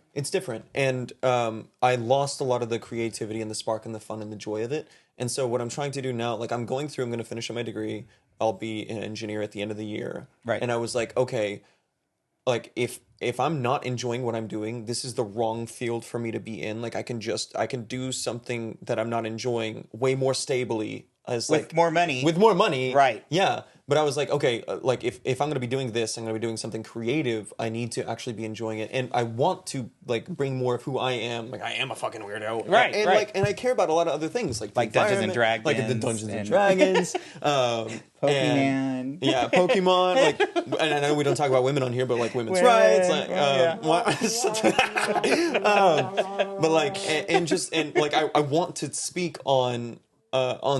Speaker 2: And I lost a lot of the creativity and the spark and the fun and the joy of it. And so what I'm trying to do now, like I'm going to finish up my degree. I'll be an engineer at the end of the year.
Speaker 1: Right.
Speaker 2: And I was like, okay, like if I'm not enjoying what I'm doing, this is the wrong field for me to be in. Like I can do something that I'm not enjoying way more stably
Speaker 1: with more money.
Speaker 2: With more money.
Speaker 1: Right.
Speaker 2: Yeah. But I was like, okay, like if I'm going to be doing this, I'm going to be doing something creative. I need to actually be enjoying it. And I want to like bring more of who I am. Like I am a fucking weirdo.
Speaker 1: Right.
Speaker 2: And
Speaker 1: right.
Speaker 2: and I care about a lot of other things like
Speaker 1: Dungeons and Dragons.
Speaker 2: Like the Dungeons and Dragons.
Speaker 1: Pokemon.
Speaker 2: Pokemon. Like, and I know we don't talk about women on here, but like women's rights. Like, but like, and like, I want to speak on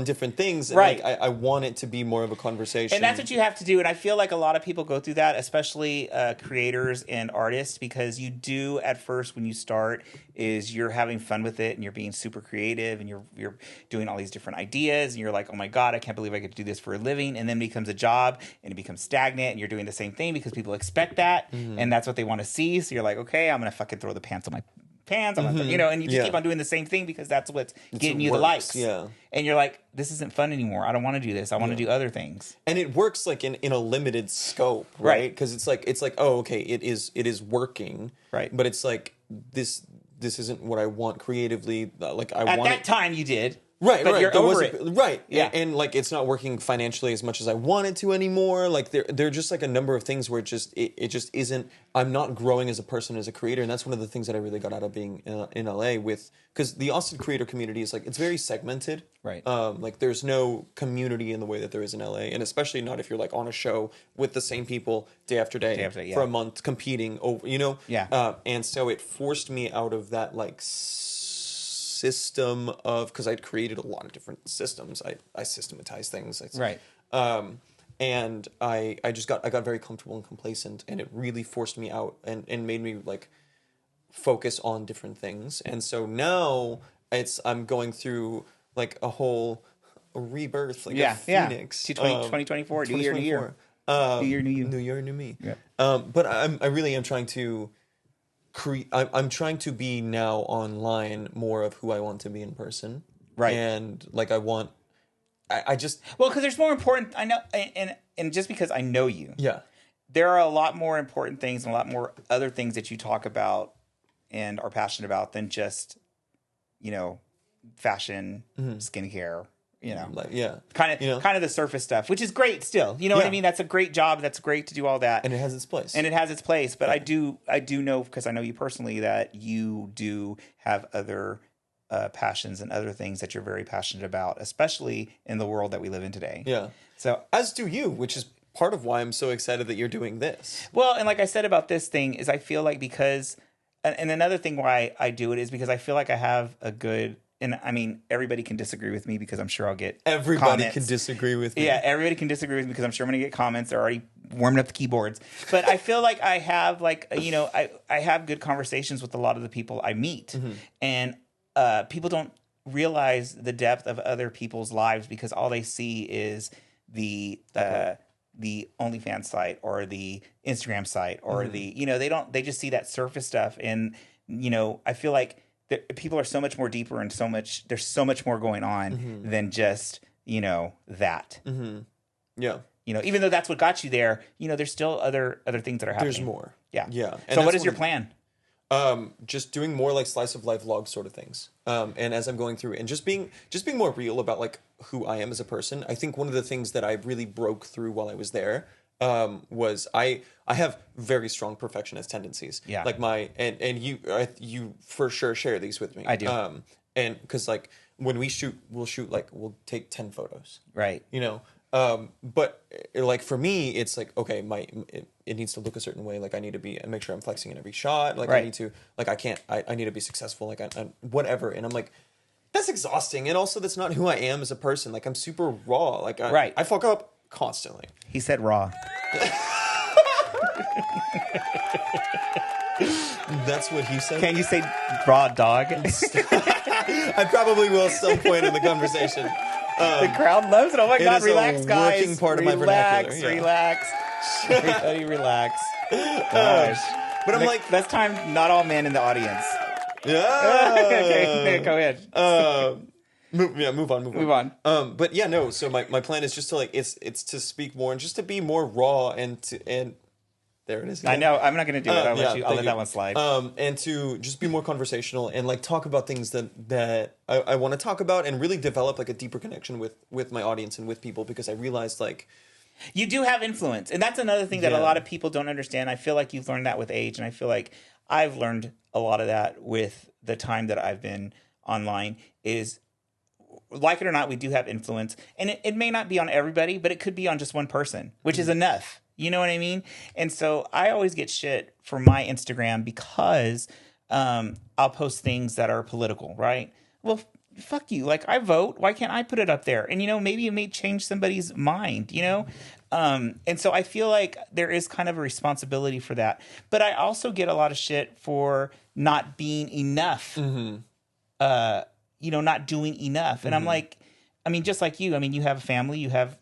Speaker 2: different things. And
Speaker 1: right.
Speaker 2: Like, I want it to be more of a conversation.
Speaker 1: And that's what you have to do. And I feel like a lot of people go through that, especially creators and artists, because you do at first when you start is you're having fun with it and you're being super creative and you're doing all these different ideas and you're like, oh my God, I can't believe I get to do this for a living. And then it becomes a job and it becomes stagnant and you're doing the same thing because people expect that and that's what they want to see. So you're like, okay, I'm going to fucking throw the pants on my pants, and you just keep on doing the same thing because that's what's getting you the likes.
Speaker 2: Yeah.
Speaker 1: And you're like, this isn't fun anymore. I don't want to do this. I want to do other things.
Speaker 2: And it works like in a limited scope, right? Because it's like, oh, okay, it is working,
Speaker 1: right?
Speaker 2: But it's like this isn't what I want creatively. Like
Speaker 1: at that time you did.
Speaker 2: Right,
Speaker 1: but
Speaker 2: right.
Speaker 1: You're over it.
Speaker 2: Right.
Speaker 1: Yeah.
Speaker 2: And like it's not working financially as much as I want it to anymore. Like there are just like a number of things where it just isn't. I'm not growing as a person, as a creator, and that's one of the things that I really got out of being in LA because the Austin creator community is like it's very segmented.
Speaker 1: Right.
Speaker 2: Like there's no community in the way that there is in LA, and especially not if you're like on a show with the same people day after day for a month competing over.
Speaker 1: Yeah.
Speaker 2: And so it forced me out of that like system of because I'd created a lot of different systems. I systematized things.
Speaker 1: Right.
Speaker 2: And I got very comfortable and complacent, and it really forced me out and made me like focus on different things. And so now I'm going through like a whole rebirth, like a phoenix.
Speaker 1: 2024, new year, new year. New year, new you.
Speaker 2: New year, new me.
Speaker 1: Yeah.
Speaker 2: But I really am trying to I'm trying to be now online more of who I want to be in person.
Speaker 1: Right.
Speaker 2: And like I just
Speaker 1: because there's more important. I know, and just because I know you, there are a lot more important things and a lot more other things that you talk about and are passionate about than just fashion, skincare. Kind of the surface stuff, which is great still. You know what I mean? That's a great job. That's great to do all that.
Speaker 2: And it has its place.
Speaker 1: But I do know, because I know you personally, that you do have other passions and other things that you're very passionate about, especially in the world that we live in today.
Speaker 2: Yeah.
Speaker 1: So
Speaker 2: as do you, which is part of why I'm so excited that you're doing this.
Speaker 1: Well, and like I said about this thing is I feel like because, and another thing why I do it is because I feel like I have a good, and I mean, everybody can disagree with me because I'm sure I'll get comments.
Speaker 2: Can disagree with me.
Speaker 1: Yeah, everybody can disagree with me because I'm sure I'm going to get comments. They're already warming up the keyboards. But I feel like I have I have good conversations with a lot of the people I meet. And people don't realize the depth of other people's lives because all they see is the OnlyFans site or the Instagram site or they just see that surface stuff. And, I feel like people are so much more deeper and there's so much more going on than just, that.
Speaker 2: Yeah.
Speaker 1: Even though that's what got you there, there's still other things that are happening.
Speaker 2: There's more.
Speaker 1: Yeah.
Speaker 2: Yeah.
Speaker 1: So what is your plan?
Speaker 2: Just doing more like slice of life vlog sort of things. And as I'm going through and just being more real about like who I am as a person. I think one of the things that I really broke through while I was there was I have very strong perfectionist tendencies.
Speaker 1: Yeah.
Speaker 2: Like and you for sure share these with me.
Speaker 1: I do.
Speaker 2: And because like when we'll take 10 photos.
Speaker 1: Right.
Speaker 2: But like for me, it's like, okay, it needs to look a certain way. Like I need to make sure I'm flexing in every shot. Like I need to, like I need to be successful. Like I whatever. And I'm like, that's exhausting. And also that's not who I am as a person. Like I'm super raw. Like I fuck up constantly.
Speaker 1: He said raw.
Speaker 2: That's what he said.
Speaker 1: Can you say raw dog?
Speaker 2: I probably will at some point in the conversation.
Speaker 1: The crowd loves it. Oh my God, relax, guys.
Speaker 2: Working part of my vernacular.
Speaker 1: Relax. Everybody relax. Gosh.
Speaker 2: But I'm like,
Speaker 1: that's time. Not all men in the audience.
Speaker 2: Yeah.
Speaker 1: Okay, go ahead.
Speaker 2: Move on. But yeah, no. So my plan is just to like it's to speak more and just to be more raw and there it is. Again.
Speaker 1: I know. I'm not going to do it. I'll let that one slide.
Speaker 2: And to just be more conversational and like talk about things that I want to talk about and really develop like a deeper connection with my audience and with people because I realized like
Speaker 1: you do have influence, and that's another thing that a lot of people don't understand. I feel like you've learned that with age, and I feel like I've learned a lot of that with the time that I've been online. Is like it or not, we do have influence, and it may not be on everybody, but it could be on just one person, which is enough. You know what I mean? And so I always get shit for my Instagram because I'll post things that are political, right? Well, fuck you. Like, I vote. Why can't I put it up there? And, maybe it may change somebody's mind, And so I feel like there is kind of a responsibility for that. But I also get a lot of shit for not being enough, not doing enough. And I'm like, just like you, you have a family, you have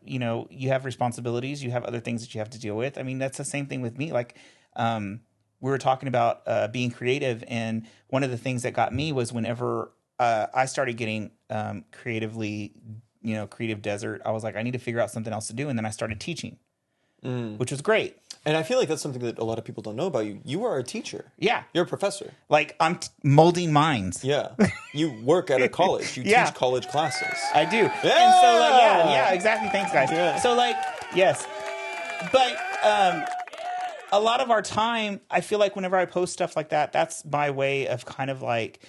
Speaker 1: responsibilities, you have other things that you have to deal with. That's the same thing with me. Like, we were talking about being creative. And one of the things that got me was whenever I started getting creative desert, I was like, I need to figure out something else to do. And then I started teaching, which was great.
Speaker 2: And I feel like that's something that a lot of people don't know about you. You are a teacher.
Speaker 1: Yeah.
Speaker 2: You're a professor.
Speaker 1: Like, I'm molding minds.
Speaker 2: Yeah. You work at a college. You teach college classes.
Speaker 1: I do.
Speaker 2: Yeah.
Speaker 1: And so, like, exactly. Thanks, guys.
Speaker 2: Yeah.
Speaker 1: So, like, yes. But a lot of our time, I feel like whenever I post stuff like that, that's my way of kind of like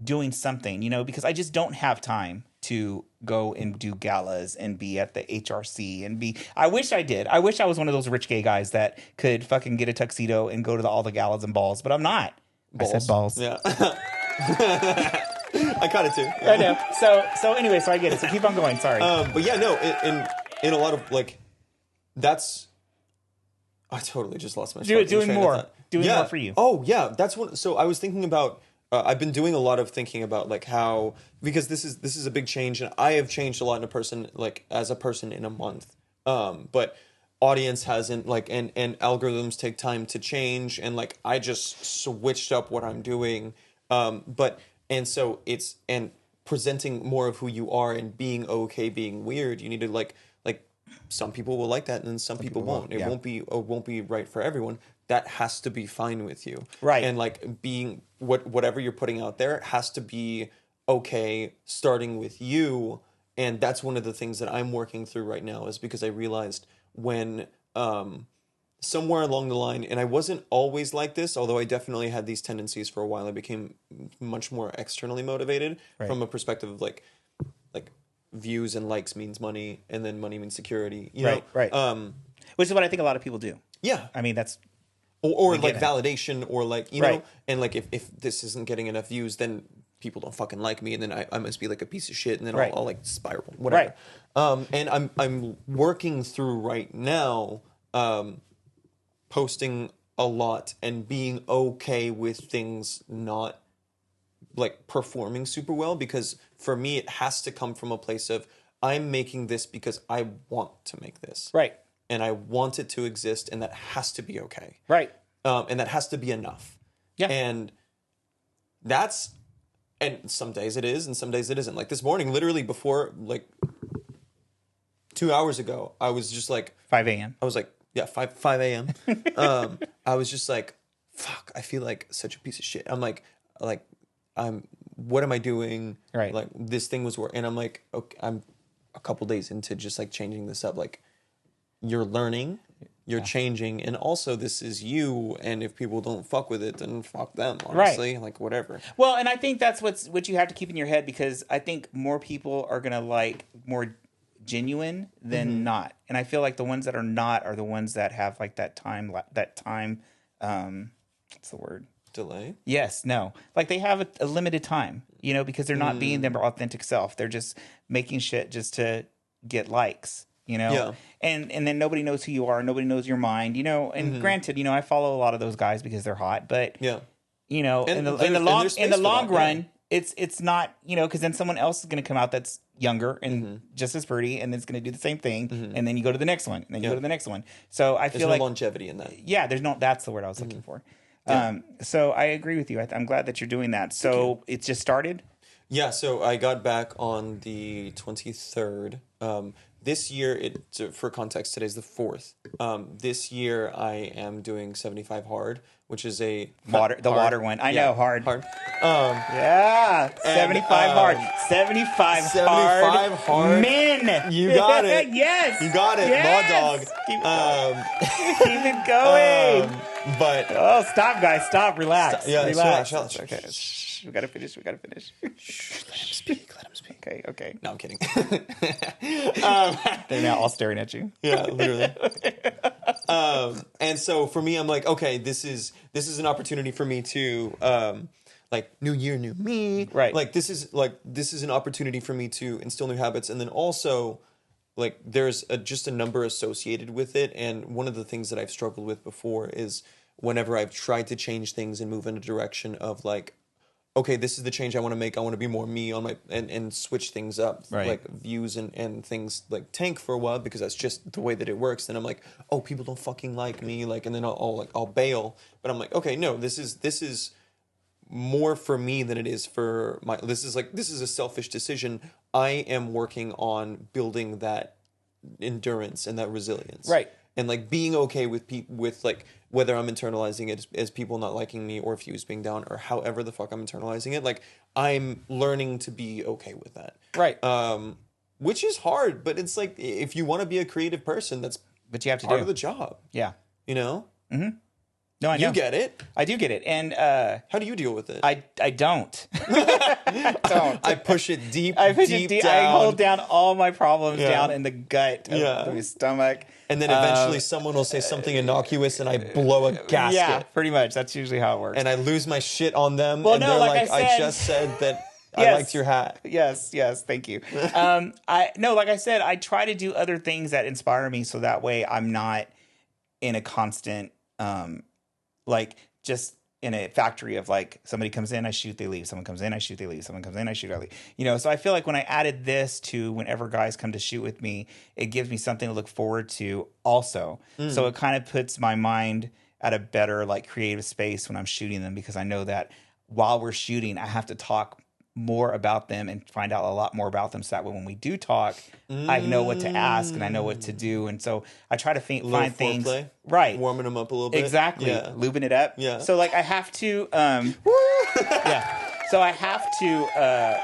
Speaker 1: doing something, because I just don't have time to go and do galas and be at the HRC and I wish I did. I wish I was one of those rich gay guys that could fucking get a tuxedo and go to all the galas and balls, but I'm not.
Speaker 2: Balls.
Speaker 1: I said balls.
Speaker 2: Yeah. I caught it too. Yeah.
Speaker 1: I know. So anyway, so I get it. So keep on going. Sorry.
Speaker 2: But yeah, no, in a lot of like, that's, I totally just lost my
Speaker 1: doing more for you.
Speaker 2: Oh yeah. That's what, so I was thinking about, I've been doing a lot of thinking about like how, because this is a big change and I have changed a lot in a person, like as a person in a month. But audience hasn't, like, and algorithms take time to change, and like I just switched up what I'm doing. And so it's, and presenting more of who you are and being okay being weird, you need to like some people will like that and some people won't. It won't be right for everyone. That has to be fine with you.
Speaker 1: Right.
Speaker 2: And like being whatever you're putting out there has to be okay starting with you. And that's one of the things that I'm working through right now, is because I realized when somewhere along the line, and I wasn't always like this, although I definitely had these tendencies for a while, I became much more externally motivated from a perspective of like views and likes means money, and then money means security. You know?
Speaker 1: Right. Which is what I think a lot of people do.
Speaker 2: Yeah.
Speaker 1: That's...
Speaker 2: Or like validation, or like, you know, and like if this isn't getting enough views, then people don't fucking like me, and then I must be like a piece of shit, and then I'll like spiral, whatever. Right. And I'm working through right now, posting a lot and being okay with things not like performing super well, because for me it has to come from a place of I'm making this because I want to make this.
Speaker 1: Right.
Speaker 2: And I want it to exist, and that has to be okay.
Speaker 1: Right.
Speaker 2: And that has to be enough.
Speaker 1: Yeah.
Speaker 2: And some days it is, and some days it isn't. Like this morning, literally before, like 2 hours ago, I was just like...
Speaker 1: 5 a.m.
Speaker 2: I was like, 5 a.m. I was just like, fuck, I feel like such a piece of shit. I'm like, what am I doing?
Speaker 1: Right.
Speaker 2: Like this thing was working. And I'm like, okay, I'm a couple days into just like changing this up. Like, you're learning, you're changing, and also this is you, and if people don't fuck with it, then fuck them, honestly. Like, whatever.
Speaker 1: Well, and I think that's what you have to keep in your head, because I think more people are gonna like more genuine than not, and I feel like the ones that are not are the ones that have like that time what's the word?
Speaker 2: delay.
Speaker 1: Yes, no. Like they have a limited time, you know, because they're not being their authentic self. They're just making shit just to get likes, you know.
Speaker 2: Yeah.
Speaker 1: And then nobody knows who you are. Nobody knows your mind, you know. And granted, you know, I follow a lot of those guys because they're hot, but
Speaker 2: Yeah.
Speaker 1: you know,
Speaker 2: And
Speaker 1: in the long run,
Speaker 2: yeah.
Speaker 1: it's not, you know, because then someone else is going to come out that's younger and just as pretty, and then it's going to do the same thing, and then you go to the next one, and then you go to the next one. So I
Speaker 2: There's
Speaker 1: feel
Speaker 2: no
Speaker 1: like
Speaker 2: longevity in that.
Speaker 1: Yeah, there's no. That's the word I was looking for. So I agree with you. I'm glad that you're doing that. So it just started.
Speaker 2: Yeah, so I got back on the 23rd. This year, for context, today's the 4th. This year, I am doing 75 hard, which is the
Speaker 1: water one. I know, hard. Yeah, 75 hard. 75
Speaker 2: hard.
Speaker 1: Men.
Speaker 2: You got it.
Speaker 1: Yes.
Speaker 2: You got it.
Speaker 1: Yes.
Speaker 2: Law dog.
Speaker 1: Keep it going.
Speaker 2: But
Speaker 1: stop, guys. Stop. Relax.
Speaker 2: Stop. Yeah,
Speaker 1: relax.
Speaker 2: Okay.
Speaker 1: We gotta finish.
Speaker 2: Let him speak.
Speaker 1: Okay.
Speaker 2: No, I'm kidding.
Speaker 1: They're now all staring at you.
Speaker 2: Yeah, literally. And so for me, I'm like, okay, this is an opportunity for me to like new year, new me.
Speaker 1: Right.
Speaker 2: Like this is an opportunity for me to instill new habits, and then also like there's just a number associated with it. And one of the things that I've struggled with before is whenever I've tried to change things and move in a direction of like, okay, this is the change I want to make. I want to be more me on my and switch things up,
Speaker 1: right.
Speaker 2: Like views and things like tank for a while because that's just the way that it works. Then I'm like, oh, people don't fucking like me, like, and then I'll bail. But I'm like, okay, no, this is more for me than it is for my. This is a selfish decision. I am working on building that endurance and that resilience,
Speaker 1: right?
Speaker 2: And like being okay with with like whether I'm internalizing it as people not liking me or views being down or however the fuck I'm internalizing it, like I'm learning to be okay with that,
Speaker 1: right?
Speaker 2: Which is hard, but it's like if you want to be a creative person, that's
Speaker 1: but you have to
Speaker 2: part
Speaker 1: do
Speaker 2: of the job.
Speaker 1: Yeah,
Speaker 2: you know.
Speaker 1: Mm-hmm. No, I know.
Speaker 2: You get it.
Speaker 1: I do get it. And
Speaker 2: how do you deal with it?
Speaker 1: I don't. I don't.
Speaker 2: I push it deep.
Speaker 1: I push it deep.
Speaker 2: Down.
Speaker 1: I hold down all my problems down in the gut of my stomach.
Speaker 2: And then eventually someone will say something innocuous and I blow a gasket. Yeah,
Speaker 1: pretty much. That's usually how it works.
Speaker 2: And I lose my shit on them.
Speaker 1: Well,
Speaker 2: and
Speaker 1: no,
Speaker 2: they're
Speaker 1: like
Speaker 2: I just said that I liked your hat.
Speaker 1: Yes, thank you. Like I said, I try to do other things that inspire me so that way I'm not in a constant like just in a factory of like somebody comes in, I shoot, they leave. Someone comes in, I shoot, they leave. Someone comes in, I shoot, I leave. You know, so I feel like when I added this to whenever guys come to shoot with me, it gives me something to look forward to also. So it kind of puts my mind at a better like creative space when I'm shooting them because I know that while we're shooting, I have to talk more about them and find out a lot more about them so that way when we do talk, I know what to ask and I know what to do. And so I try to find things.
Speaker 2: Foreplay,
Speaker 1: right.
Speaker 2: Warming them up a little bit.
Speaker 1: Exactly.
Speaker 2: Yeah.
Speaker 1: Lubing it up.
Speaker 2: Yeah.
Speaker 1: So like I have to, yeah. So I have to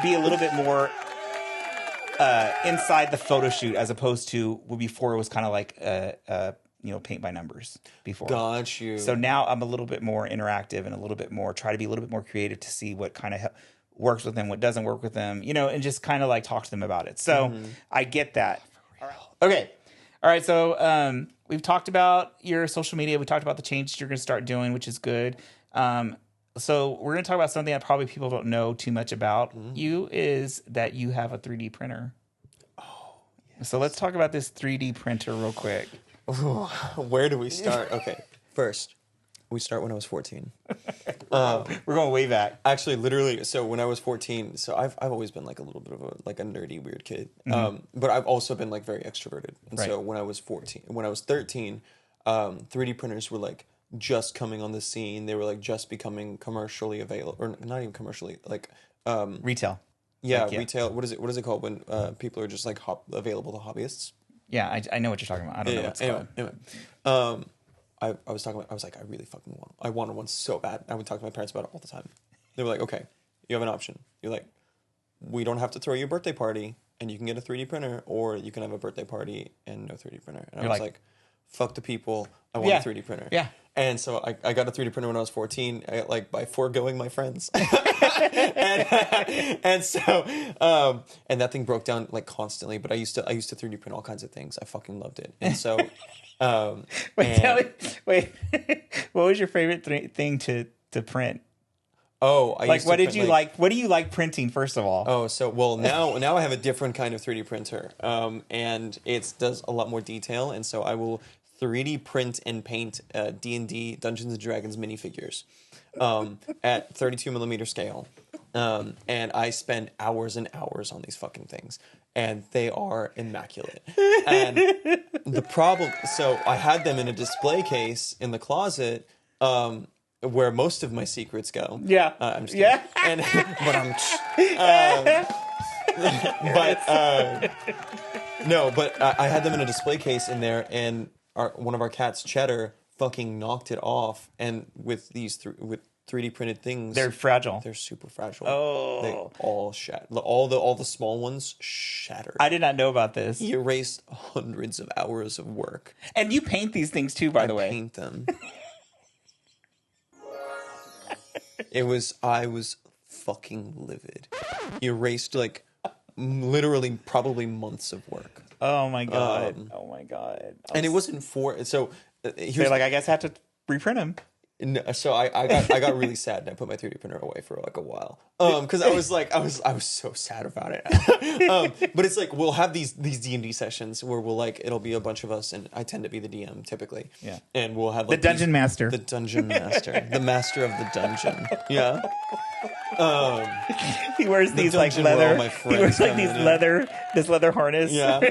Speaker 1: be a little bit more inside the photo shoot as opposed to before it was kind of like paint by numbers before.
Speaker 2: Got you.
Speaker 1: So now I'm a little bit more interactive and try to be a little bit more creative to see what kind of works with them, what doesn't work with them, and just kind of like talk to them about it. So I get that. Okay. All right. So we've talked about your social media. We talked about the changes you're going to start doing, which is good. So we're going to talk about something that probably people don't know too much about you is that you have a 3D printer. Oh, yes. So let's talk about this 3D printer real quick.
Speaker 2: Where do we start? Okay. First, we start when I was 14.
Speaker 1: We're going way back.
Speaker 2: Actually, literally, so when I was 14, so I've always been like a little bit of a nerdy, weird kid. But I've also been like very extroverted. And so when I was 13, 3D printers were like just coming on the scene. They were like just becoming commercially available, or not even commercially, like
Speaker 1: retail.
Speaker 2: Yeah, retail. What is it called when people are just like available to hobbyists?
Speaker 1: Yeah, I know what you're talking about. I don't know what's called.
Speaker 2: Anyway, I was talking about. I was like, I really fucking want. I wanted one so bad. I would talk to my parents about it all the time. They were like, okay, you have an option. You're like, we don't have to throw you a birthday party, and you can get a 3D printer, or you can have a birthday party and no 3D printer. And I was like, fuck the people. I want a 3D printer. Yeah. And so I got a 3D printer when I was 14, by foregoing my friends. and so and that thing broke down like constantly, but I used to 3D print all kinds of things. I fucking loved it. And so
Speaker 1: wait, what was your favorite thing to to print?
Speaker 2: Oh,
Speaker 1: what did you like? What do you like printing, first of all?
Speaker 2: Oh, so now I have a different kind of 3D printer, and it does a lot more detail, and so I will 3D print and paint D&D Dungeons and Dragons minifigures at 32 millimeter scale, and I spend hours and hours on these fucking things, and they are immaculate. And the problem, so I had them in a display case in the closet. Where most of my secrets go.
Speaker 1: Yeah.
Speaker 2: I'm just kidding. But I had them in a display case in there, and one of our cats, Cheddar, fucking knocked it off. And with these with 3D printed things,
Speaker 1: they're fragile.
Speaker 2: They're super fragile.
Speaker 1: Oh,
Speaker 2: they all shattered. All the small ones shattered.
Speaker 1: I did not know about this.
Speaker 2: He erased hundreds of hours of work.
Speaker 1: And you paint these things too, by the way.
Speaker 2: I paint them. I was fucking livid. He erased like literally probably months of work.
Speaker 1: Oh my god. Oh my god.
Speaker 2: And it wasn't so
Speaker 1: they're like, I guess I have to reprint him.
Speaker 2: So I got really sad and I put my 3D printer away for like a while. Because I was so sad about it. But it's like we'll have these D&D sessions where it'll be a bunch of us, and I tend to be the DM typically.
Speaker 1: Yeah.
Speaker 2: And we'll have
Speaker 1: the dungeon master.
Speaker 2: The dungeon master. The master of the dungeon. Yeah.
Speaker 1: He wears these like leather. He wears like this leather harness.
Speaker 2: Yeah.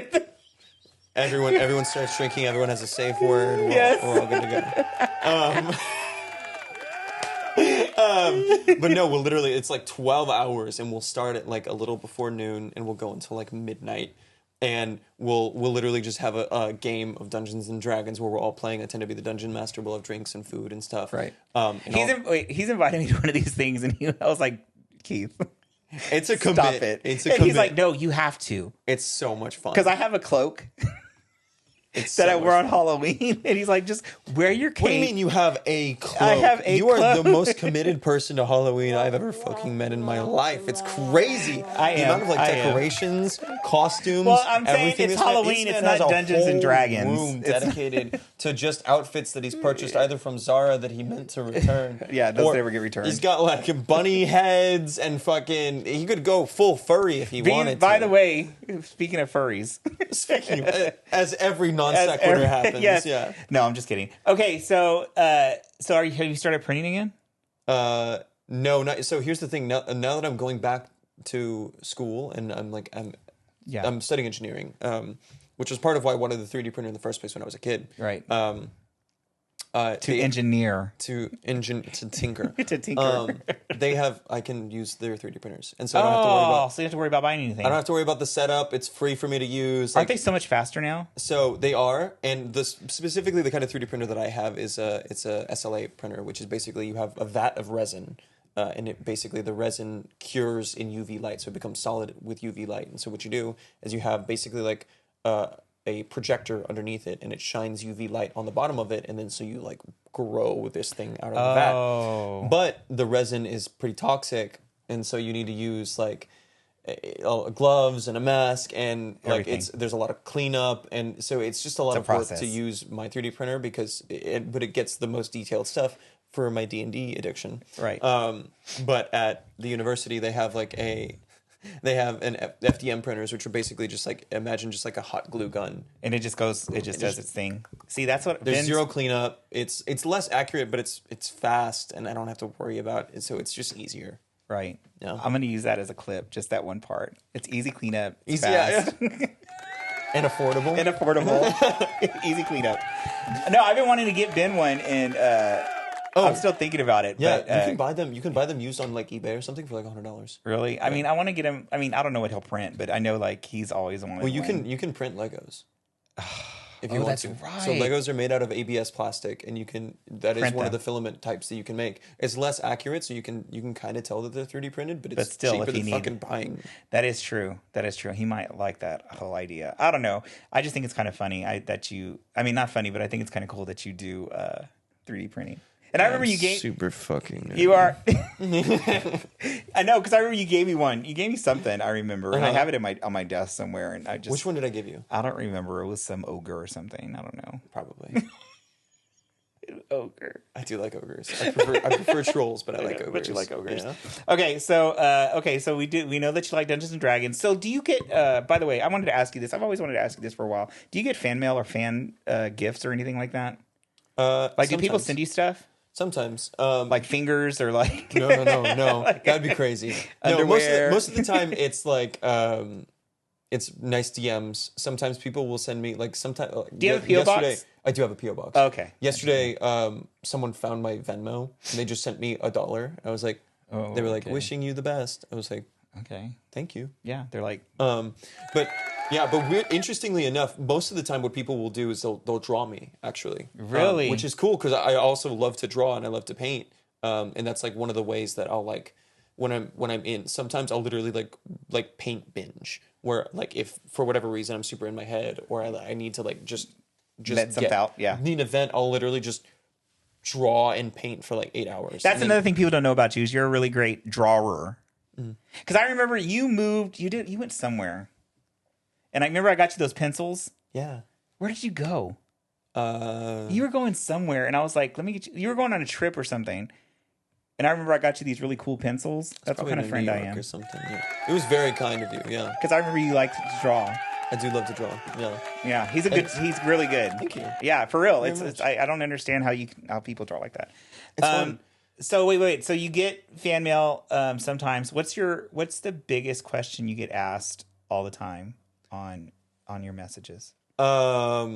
Speaker 2: Everyone starts drinking. Everyone has a safe word. We're all good to go. But no, we'll literally, it's like 12 hours, and we'll start at like a little before noon, and we'll go until like midnight, and we'll literally just have a game of Dungeons and Dragons where we're all playing. I tend to be the dungeon master. We'll have drinks and food and stuff.
Speaker 1: Right. He's invited me to one of these things, and I was like, Keith,
Speaker 2: it's a
Speaker 1: stop
Speaker 2: commit.
Speaker 1: it.
Speaker 2: It's a
Speaker 1: and
Speaker 2: commit.
Speaker 1: He's like, no, you have to.
Speaker 2: It's so much fun
Speaker 1: because I have a cloak. I wore on Halloween, and he's like, just wear your cape.
Speaker 2: What do you mean you have a cloak?
Speaker 1: I have a
Speaker 2: You are
Speaker 1: cloak.
Speaker 2: the most committed person to Halloween I've ever fucking met in my life. It's crazy. The amount of decorations, costumes.
Speaker 1: Well, I'm saying
Speaker 2: everything.
Speaker 1: it's Halloween. It's not Dungeons and Dragons.
Speaker 2: Room dedicated to just outfits that he's purchased either from Zara that he meant to return.
Speaker 1: Yeah, those never get returned.
Speaker 2: He's got like bunny heads and fucking. He could go full furry if he wanted to.
Speaker 1: By the way, speaking of furries,
Speaker 2: as every non sequitur happens.
Speaker 1: Yes.
Speaker 2: Yeah.
Speaker 1: No, I'm just kidding. Okay, so have you started printing again?
Speaker 2: No, not so. Here's the thing. Now that I'm going back to school, and I'm studying engineering, which was part of why I wanted the 3D printer in the first place when I was a kid.
Speaker 1: Right.
Speaker 2: To
Speaker 1: tinker.
Speaker 2: To tinker. I can use their 3D printers, and so I don't have to worry about.
Speaker 1: So you don't have to worry about buying anything.
Speaker 2: I don't have to worry about the setup. It's free for me to use.
Speaker 1: Aren't they so much faster now?
Speaker 2: So they are, and specifically the kind of 3D printer that I have is it's a SLA printer, which is basically you have a vat of resin, and the resin cures in UV light, so it becomes solid with UV light. And so what you do is you have basically like a projector underneath it, and it shines UV light on the bottom of it, and then so you like grow this thing out of the vat. But the resin is pretty toxic, and so you need to use like gloves and a mask, and
Speaker 1: everything.
Speaker 2: There's a lot of cleanup, and so it's just a lot of work to use my 3D printer because it gets the most detailed stuff for my D&D addiction.
Speaker 1: Right.
Speaker 2: But at the university they have they have an FDM printers, which are basically just like, imagine just like a hot glue gun.
Speaker 1: And it just does its thing. See, that's what...
Speaker 2: There's zero cleanup. It's less accurate, but it's fast, and I don't have to worry about it, so it's just easier.
Speaker 1: Right.
Speaker 2: Yeah.
Speaker 1: I'm going to use that as a clip, just that one part. It's easy cleanup. It's
Speaker 2: easy,
Speaker 1: fast.
Speaker 2: yeah. And affordable.
Speaker 1: Easy cleanup. No, I've been wanting to get Ben one, and I'm still thinking about it.
Speaker 2: Yeah,
Speaker 1: but,
Speaker 2: you can buy them used on like eBay or something for like $100.
Speaker 1: Really? Yeah. I mean, I want to get him. I mean, I don't know what he'll print, but I know like he's always wanted.
Speaker 2: Well, you can print Legos. If you want
Speaker 1: that's
Speaker 2: to.
Speaker 1: right.
Speaker 2: So Legos are made out of ABS plastic, and that is one of the filament types that you can make. It's less accurate, so you can kind of tell that they're 3D printed, but it's
Speaker 1: still,
Speaker 2: cheaper than fucking buying.
Speaker 1: That is true. He might like that whole idea. I don't know. I just think it's kind of funny not funny, but I think it's kind of cool that you do 3D printing. And I remember you gave
Speaker 2: super fucking.
Speaker 1: You are. I know, because I remember you gave me one. You gave me something. I remember, and I have it on my desk somewhere. And I just.
Speaker 2: Which one did I give you?
Speaker 1: I don't remember. It was some ogre or something. I don't know.
Speaker 2: Probably.
Speaker 1: ogre.
Speaker 2: I do like ogres. I prefer trolls, but I like ogres.
Speaker 1: But you like ogres.
Speaker 2: Yeah.
Speaker 1: Okay, so we know that you like Dungeons and Dragons. So do you get? By the way, I wanted to ask you this. I've always wanted to ask you this for a while. Do you get fan mail or fan gifts or anything like that? Like, do people send you stuff?
Speaker 2: Sometimes,
Speaker 1: like fingers or like
Speaker 2: no, like, that'd be crazy. No, most of the time it's like it's nice DMs. Sometimes people will send me like sometimes.
Speaker 1: Do you have a PO box?
Speaker 2: I do have a PO box.
Speaker 1: Oh, okay.
Speaker 2: Yesterday, someone found my Venmo and they just sent me $1. I was like, they were like, wishing you the best. I was like,
Speaker 1: okay,
Speaker 2: thank you.
Speaker 1: Yeah, they're like,
Speaker 2: but interestingly enough, most of the time what people will do is they'll draw me, actually.
Speaker 1: Really?
Speaker 2: Which is cool because I also love to draw and I love to paint. And that's like one of the ways that I'll like when I'm in. Sometimes I'll literally like paint binge, where like if for whatever reason I'm super in my head or I need to like just
Speaker 1: let something out. Yeah,
Speaker 2: need an event. I'll literally just draw and paint for like 8 hours.
Speaker 1: That's another thing people don't know about you is you're a really great drawer. Because I remember you moved. You went somewhere. And I remember I got you those pencils.
Speaker 2: Yeah.
Speaker 1: Where did you go? You were going somewhere, and I was like, let me get you. You were going on a trip or something. And I remember I got you these really cool pencils. That's what kind of friend I am.
Speaker 2: Or something, yeah. It was very kind of you, yeah.
Speaker 1: Because I remember you liked to draw.
Speaker 2: I do love to draw, yeah.
Speaker 1: Yeah, he's really good.
Speaker 2: Thank you.
Speaker 1: Yeah, for real. I don't understand how people draw like that.
Speaker 2: It's fun.
Speaker 1: So wait. So you get fan mail sometimes. What's the biggest question you get asked all the time on your messages?
Speaker 2: Are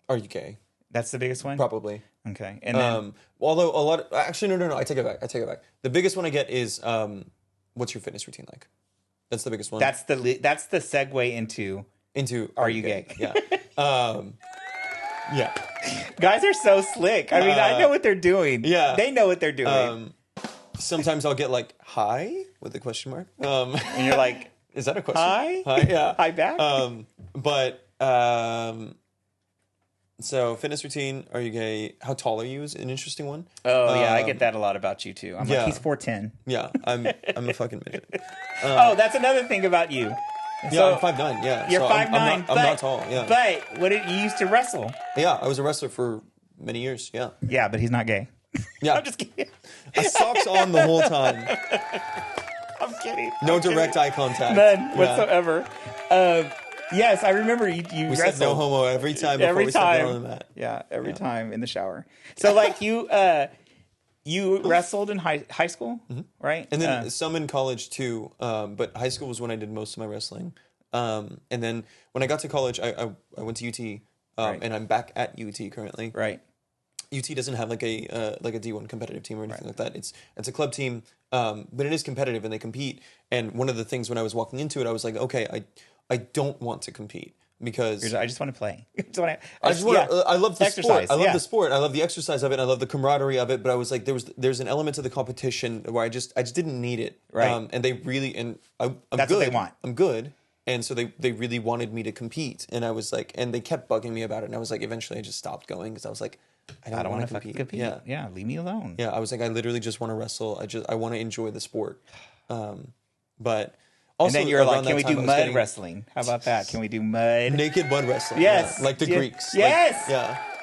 Speaker 2: you gay?
Speaker 1: That's the biggest one?
Speaker 2: Probably.
Speaker 1: Okay. And then
Speaker 2: although a lot of, actually no, I take it back. The biggest one I get is what's your fitness routine like? That's the biggest one.
Speaker 1: That's the segue into are you gay?
Speaker 2: Yeah. Yeah.
Speaker 1: Guys are so slick. I mean, I know what they're doing.
Speaker 2: Yeah.
Speaker 1: They know what they're doing.
Speaker 2: Sometimes I'll get like hi with a question mark.
Speaker 1: And you're like,
Speaker 2: is that a question?
Speaker 1: Hi,
Speaker 2: yeah.
Speaker 1: Hi back.
Speaker 2: So fitness routine, are you gay? How tall are you is an interesting one.
Speaker 1: Oh yeah, I get that a lot about you too. I'm like, he's 4'10".
Speaker 2: Yeah, I'm a fucking midget.
Speaker 1: That's another thing about you.
Speaker 2: Yeah, I'm 5'9". Yeah,
Speaker 1: you're 5'9".
Speaker 2: I'm not tall. Yeah,
Speaker 1: but you used to wrestle?
Speaker 2: Yeah, I was a wrestler for many years. Yeah.
Speaker 1: Yeah, but he's not gay.
Speaker 2: Yeah,
Speaker 1: I'm just kidding.
Speaker 2: Socks on the whole time.
Speaker 1: I'm kidding.
Speaker 2: No direct eye contact.
Speaker 1: None whatsoever. Yes, I remember you
Speaker 2: we
Speaker 1: wrestled.
Speaker 2: said no homo every time before we stepped down on the mat.
Speaker 1: Yeah, every time in the shower. So like you wrestled in high school, right?
Speaker 2: And then some in college too. But high school was when I did most of my wrestling. And then when I got to college, I went to UT, and I'm back at UT currently.
Speaker 1: Right.
Speaker 2: UT doesn't have like a D1 competitive team or anything like that. It's a club team, but it is competitive and they compete. And one of the things when I was walking into it, I was like, okay, I don't want to compete because
Speaker 1: I just want to play.
Speaker 2: I love the
Speaker 1: exercise.
Speaker 2: Sport. I love the sport. I love the exercise of it. And I love the camaraderie of it. But I was like, there's an element to the competition where I just didn't need it.
Speaker 1: Right.
Speaker 2: And they really I'm
Speaker 1: That's
Speaker 2: good.
Speaker 1: what they want.
Speaker 2: I'm good. And so they really wanted me to compete. And I was like, and they kept bugging me about it. And I was like, eventually I just stopped going because I was like, I don't want to compete.
Speaker 1: Yeah, leave me alone.
Speaker 2: Yeah, I was like, I literally just want to wrestle. I want to enjoy the sport. But also,
Speaker 1: and then you're like, can we do mud wrestling? How about that? Can we do mud?
Speaker 2: Naked mud wrestling.
Speaker 1: Yes.
Speaker 2: Yeah. Like the Greeks.
Speaker 1: Yes.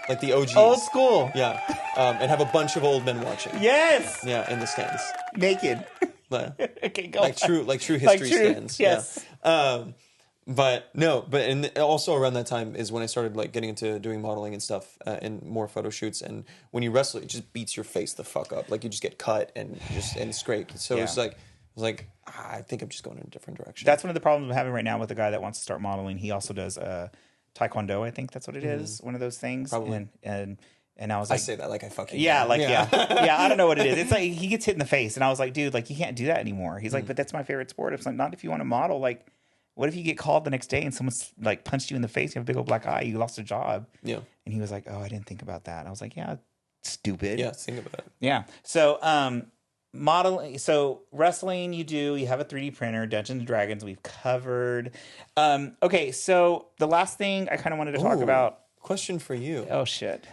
Speaker 2: Like the OGs.
Speaker 1: Old school.
Speaker 2: Yeah. And have a bunch of old men watching.
Speaker 1: Yes.
Speaker 2: Yeah, in the stands.
Speaker 1: Naked.
Speaker 2: Okay, go. Like true history stands.
Speaker 1: Yes.
Speaker 2: Yeah. And also around that time is when I started like getting into doing modeling and stuff and more photo shoots. And when you wrestle, it just beats your face the fuck up. Like you just get cut and scraped. So it's like I think I'm just going in a different direction.
Speaker 1: That's one of the problems I'm having right now with the guy that wants to start modeling. He also does Taekwondo. I think that's what it is. One of those things.
Speaker 2: Probably.
Speaker 1: And I was like,
Speaker 2: I say that like I fucking
Speaker 1: yeah. I don't know what it is. It's like he gets hit in the face, and I was like, dude, like you can't do that anymore. He's like, but that's my favorite sport. It's like not if you want to model. Like, what if you get called the next day and someone's like punched you in the face? You have a big old black eye. You lost a job.
Speaker 2: Yeah. And
Speaker 1: he was like, oh, I didn't think about that. I was like, yeah, stupid.
Speaker 2: Yeah, think about it.
Speaker 1: Yeah. So modeling. So wrestling, you have a 3D printer. Dungeons and Dragons, we've covered. Okay, so the last thing I kind of wanted to talk about.
Speaker 2: Question for you.
Speaker 1: Oh shit.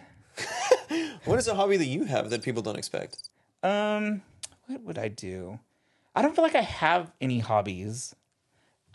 Speaker 2: What is a hobby that you have that people don't expect?
Speaker 1: What would I do? I don't feel like I have any hobbies.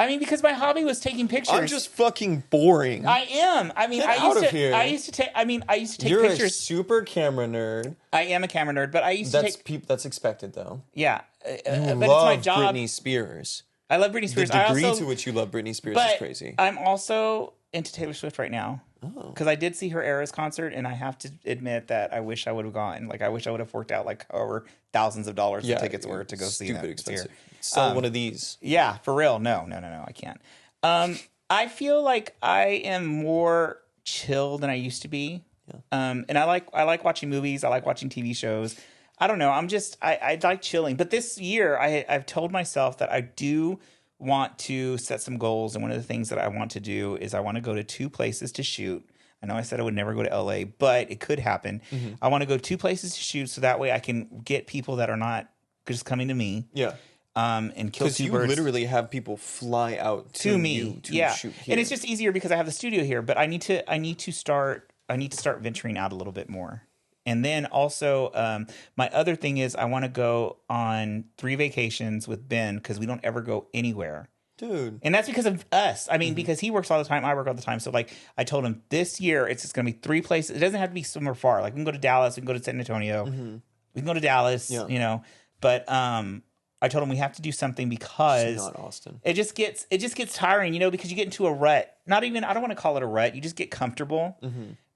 Speaker 1: I mean, because my hobby was taking pictures.
Speaker 2: I'm just fucking boring.
Speaker 1: I am. I mean,
Speaker 2: Get out of here.
Speaker 1: I used to take pictures.
Speaker 2: You're a super camera nerd.
Speaker 1: I am a camera nerd, but I used to take.
Speaker 2: That's expected, though.
Speaker 1: Yeah,
Speaker 2: You
Speaker 1: but
Speaker 2: love
Speaker 1: it's my job.
Speaker 2: Britney Spears.
Speaker 1: I love Britney Spears.
Speaker 2: The degree to which you love Britney Spears is crazy.
Speaker 1: I'm also into Taylor Swift right now.
Speaker 2: Oh.
Speaker 1: Because I did see her Eras concert, and I have to admit that I wish I would have gone. Like, I wish I would have forked out like over thousands of dollars the tickets were to go see that.
Speaker 2: Stupid expensive. Sell one of these.
Speaker 1: Yeah, for real. No, I can't. I feel like I am more chill than I used to be.
Speaker 2: Yeah.
Speaker 1: And I like watching movies. I like watching TV shows. I don't know. I like chilling. But this year, I've told myself that I do want to set some goals, and one of the things that I want to do is I want to go to 2 places to shoot. I know I said I would never go to LA, but it could happen. Mm-hmm. I want to go 2 places to shoot so that way I can get people that are not just coming to me.
Speaker 2: Yeah.
Speaker 1: And kill 2 birds. Because you
Speaker 2: literally have people fly out to me you to shoot here.
Speaker 1: And it's just easier because I have the studio here, but I need to start venturing out a little bit more. And then also, my other thing is I want to go on 3 vacations with Ben because we don't ever go anywhere.
Speaker 2: Dude.
Speaker 1: And that's because of us. I mean, because he works all the time, I work all the time. So, like, I told him this year it's just going to be 3 places. It doesn't have to be somewhere far. Like, we can go to Dallas, we can go to San Antonio, we can go to Dallas, you know. But I told him we have to do something because
Speaker 2: it's not Austin.
Speaker 1: It just gets tiring, you know, because you get into a rut. I don't want to call it a rut. You just get comfortable.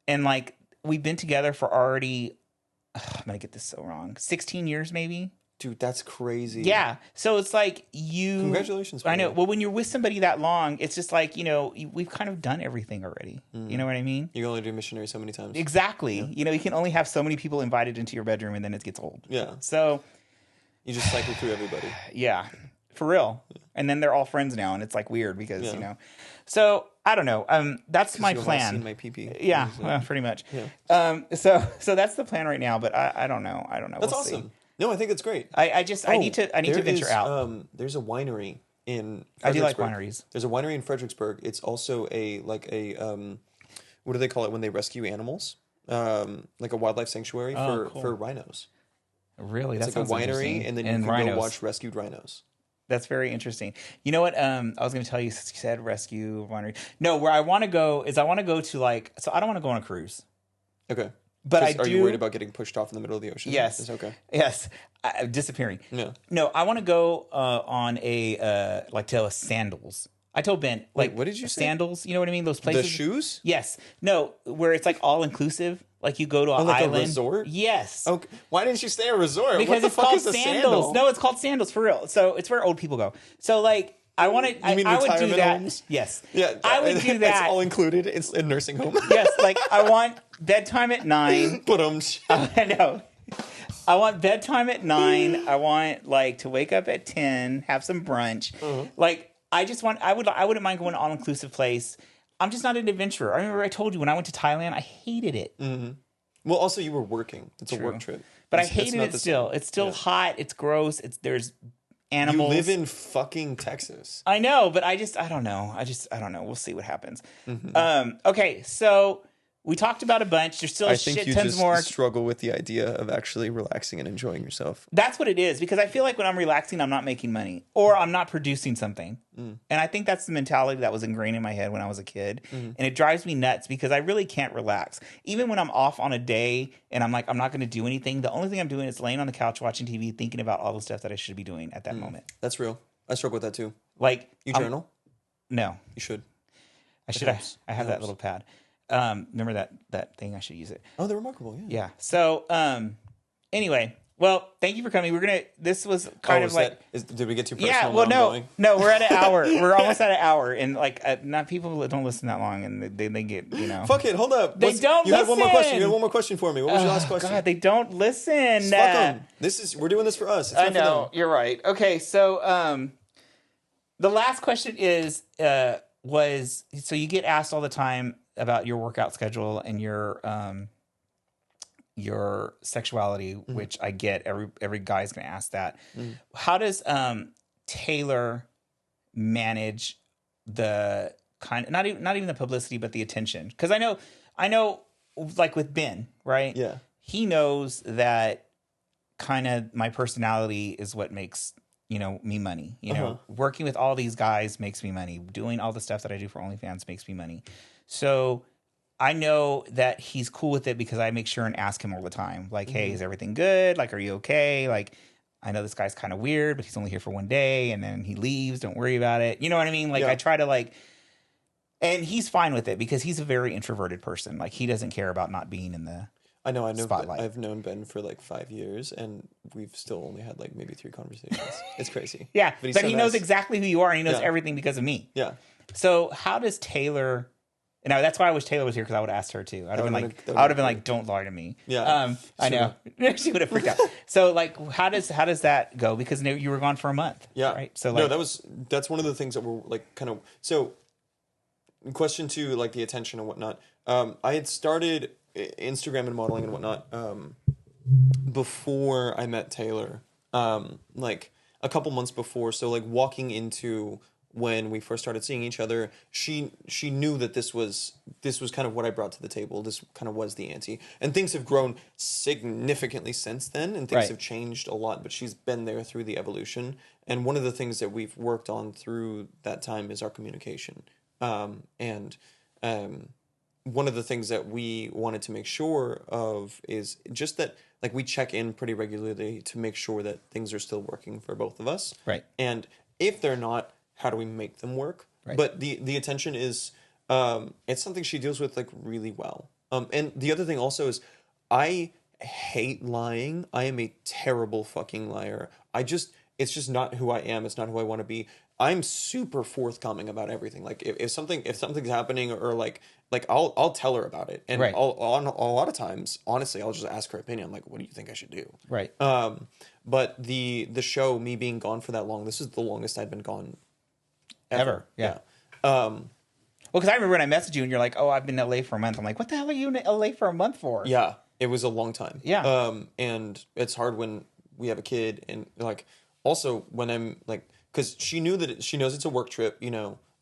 Speaker 1: And, like, we've been together for already, I'm going to get this so wrong, 16 years maybe?
Speaker 2: Dude, that's crazy.
Speaker 1: Yeah. So it's like
Speaker 2: Congratulations.
Speaker 1: I know. Well, when you're with somebody that long, it's just like, you know, we've kind of done everything already. You know what I mean?
Speaker 2: You can only do missionary so many times.
Speaker 1: Exactly.
Speaker 2: Yeah.
Speaker 1: You know, you can only have so many people invited into your bedroom and then it gets old.
Speaker 2: Yeah.
Speaker 1: So
Speaker 2: you just cycle through everybody.
Speaker 1: Yeah. For real. Yeah. And then they're all friends now and it's like weird because, you know. So I don't know. That's my plan.
Speaker 2: All seen my pee-pee.
Speaker 1: Yeah, well, pretty much.
Speaker 2: Yeah.
Speaker 1: So that's the plan right now, but I don't know.
Speaker 2: That's
Speaker 1: we'll
Speaker 2: awesome.
Speaker 1: See.
Speaker 2: No, I think it's great.
Speaker 1: I need to venture out.
Speaker 2: There's a winery in
Speaker 1: I do like wineries.
Speaker 2: There's a winery in Fredericksburg. It's also a what do they call it when they rescue animals? Like a wildlife sanctuary for rhinos.
Speaker 1: Really?
Speaker 2: It's like a winery, and then you can go watch rescued rhinos.
Speaker 1: That's very interesting. You know what? I was going to tell you. You said rescue winery. No, where I want to go is I want to go to so I don't want to go on a cruise.
Speaker 2: Okay.
Speaker 1: But
Speaker 2: are you worried about getting pushed off in the middle of the ocean?
Speaker 1: Yes.
Speaker 2: It's okay.
Speaker 1: Yes. Disappearing.
Speaker 2: No.
Speaker 1: No, I want to go on to sandals. I told Ben,
Speaker 2: what did you say?
Speaker 1: Sandals, you know what I mean? Those places.
Speaker 2: The shoes?
Speaker 1: Yes. No, where it's like all inclusive. Like you go to an island.
Speaker 2: A resort?
Speaker 1: Yes.
Speaker 2: Okay. Why didn't you say a resort?
Speaker 1: Because
Speaker 2: it's called
Speaker 1: sandals.
Speaker 2: Sandal?
Speaker 1: No, it's called sandals for real. So it's where old people go. So like I want to. I would do that.
Speaker 2: Homes?
Speaker 1: Yes.
Speaker 2: Yeah.
Speaker 1: I would do that.
Speaker 2: It's all included. It's a nursing home.
Speaker 1: Yes. Like I want bedtime at 9. I know. I want bedtime at 9. I want to wake up at 10, have some brunch. Like I just want. I wouldn't mind going to an all inclusive place. I'm just not an adventurer. I remember I told you when I went to Thailand, I hated it.
Speaker 2: Mm-hmm. Well, also you were working. It's a work trip.
Speaker 1: But I hated it still. It's still hot. It's gross. There's animals.
Speaker 2: You live in fucking Texas.
Speaker 1: I know, but I don't know. I don't know. We'll see what happens. Okay, so we talked about a bunch. There's still shit tons more.
Speaker 2: I think you struggle with the idea of actually relaxing and enjoying yourself.
Speaker 1: That's what it is, because I feel like when I'm relaxing, I'm not making money or I'm not producing something. And I think that's the mentality that was ingrained in my head when I was a kid. And it drives me nuts because I really can't relax. Even when I'm off on a day and I'm like, I'm not going to do anything, the only thing I'm doing is laying on the couch watching TV, thinking about all the stuff that I should be doing at that moment.
Speaker 2: That's real. I struggle with that too.
Speaker 1: Like,
Speaker 2: you journal?
Speaker 1: No.
Speaker 2: You should.
Speaker 1: I should. I have that little pad. Remember that thing? I should use it.
Speaker 2: Oh, they're remarkable. Yeah.
Speaker 1: Yeah. So, anyway, well, thank you for coming. This was kind of like.
Speaker 2: Did we get too personal?
Speaker 1: Yeah. Well, no, we're at an hour. We're almost at an hour, and not people that don't listen that long, and they get
Speaker 2: Fuck it. Hold up.
Speaker 1: They don't.
Speaker 2: You had one more question. You had one more question for me. What was your last question?
Speaker 1: God, they don't listen.
Speaker 2: Fuck them. We're doing this for us. It's
Speaker 1: I know. You're right. Okay. So, the last question is so you get asked all the time about your workout schedule and your sexuality, which I get. Every guy's going to ask that. How does Taylor manage the kind of not even the publicity, but the attention? Because I know, like with Ben, right?
Speaker 2: Yeah,
Speaker 1: he knows that kind of my personality is what makes me money. Working with all these guys makes me money. Doing all the stuff that I do for OnlyFans makes me money. So I know that he's cool with it because I make sure and ask him all the time. Like, hey, is everything good? Like, are you okay? Like, I know this guy's kind of weird, but he's only here for one day and then he leaves. Don't worry about it. You know what I mean? Like, I try to and he's fine with it because he's a very introverted person. Like, he doesn't care about not being in the
Speaker 2: I know.
Speaker 1: spotlight.
Speaker 2: I've known Ben for like 5 years, and we've still only had like maybe 3 conversations. It's crazy.
Speaker 1: Yeah,
Speaker 2: but
Speaker 1: he knows exactly who you are, and he knows everything because of me.
Speaker 2: Yeah.
Speaker 1: So how does Taylor? Now that's why I wish Taylor was here because I would have asked her too. I'd have been like, "Don't lie to me."
Speaker 2: Yeah.
Speaker 1: I know. She would have freaked out. So like, how does that go? Because you were gone for a month.
Speaker 2: Yeah.
Speaker 1: Right. So
Speaker 2: no, that's one of the things that were like kind of so. In question to like the attention and whatnot, I had started Instagram and modeling and whatnot before I met Taylor, like a couple months before. So like walking into when we first started seeing each other, she knew that this was kind of what I brought to the table. This kind of was the ante, and things have grown significantly since then, and things have changed a lot. But she's been there through the evolution, and one of the things that we've worked on through that time is our communication. One of the things that we wanted to make sure of is just that, like, we check in pretty regularly to make sure that things are still working for both of us.
Speaker 1: Right.
Speaker 2: And if they're not, how do we make them work?
Speaker 1: Right.
Speaker 2: But the attention is, it's something she deals with like really well. And the other thing also is I hate lying. I am a terrible fucking liar. It's just not who I am. It's not who I want to be. I'm super forthcoming about everything. Like if something's happening or like I'll tell her about it. And a lot of times, honestly, I'll just ask her opinion. I'm like, what do you think I should do?
Speaker 1: Right.
Speaker 2: But the show, me being gone for that long, this is the longest I've been gone ever.
Speaker 1: Yeah. Well, because I remember when I messaged you and you're like, oh, I've been in LA for a month. I'm like, what the hell are you in LA for a month for?
Speaker 2: Yeah. It was a long time.
Speaker 1: Yeah.
Speaker 2: And it's hard when we have a kid and like also when I'm like, because she knows it's a work trip,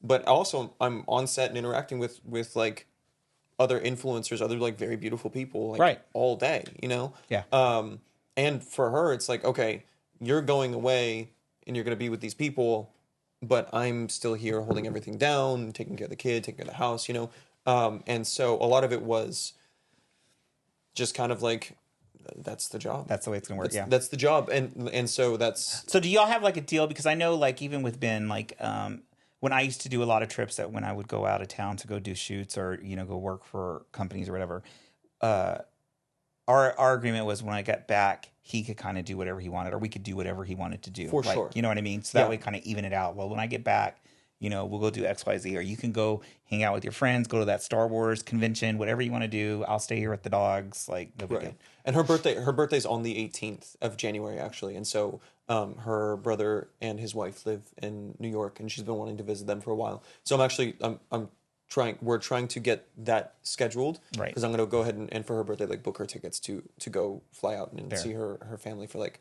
Speaker 2: but also I'm on set and interacting with like other influencers, other like very beautiful people, like all day,
Speaker 1: Yeah.
Speaker 2: And for her, it's like, okay, you're going away and you're going to be with these people, but I'm still here holding everything down, taking care of the kid, taking care of the house, and so a lot of it was just kind of like, that's the job.
Speaker 1: That's the way it's gonna work.
Speaker 2: That's the job, and so that's.
Speaker 1: So do y'all have like a deal? Because I know, like even with Ben, like when I used to do a lot of trips, that when I would go out of town to go do shoots or go work for companies or whatever, our agreement was when I got back, he could kind of do whatever he wanted, or we could do whatever he wanted to do.
Speaker 2: For sure.
Speaker 1: You know what I mean? So that way, kind of even it out. Well, when I get back, we'll go do X, Y, Z, or you can go hang out with your friends, go to that Star Wars convention, whatever you want to do. I'll stay here with the dogs. Like, no big deal.
Speaker 2: And her birthday's on the 18th of January, actually. And so her brother and his wife live in New York, and she's been wanting to visit them for a while. So we're trying to get that scheduled.
Speaker 1: Right.
Speaker 2: Because I'm going to go ahead and for her birthday, like book her tickets to go fly out and see her family for like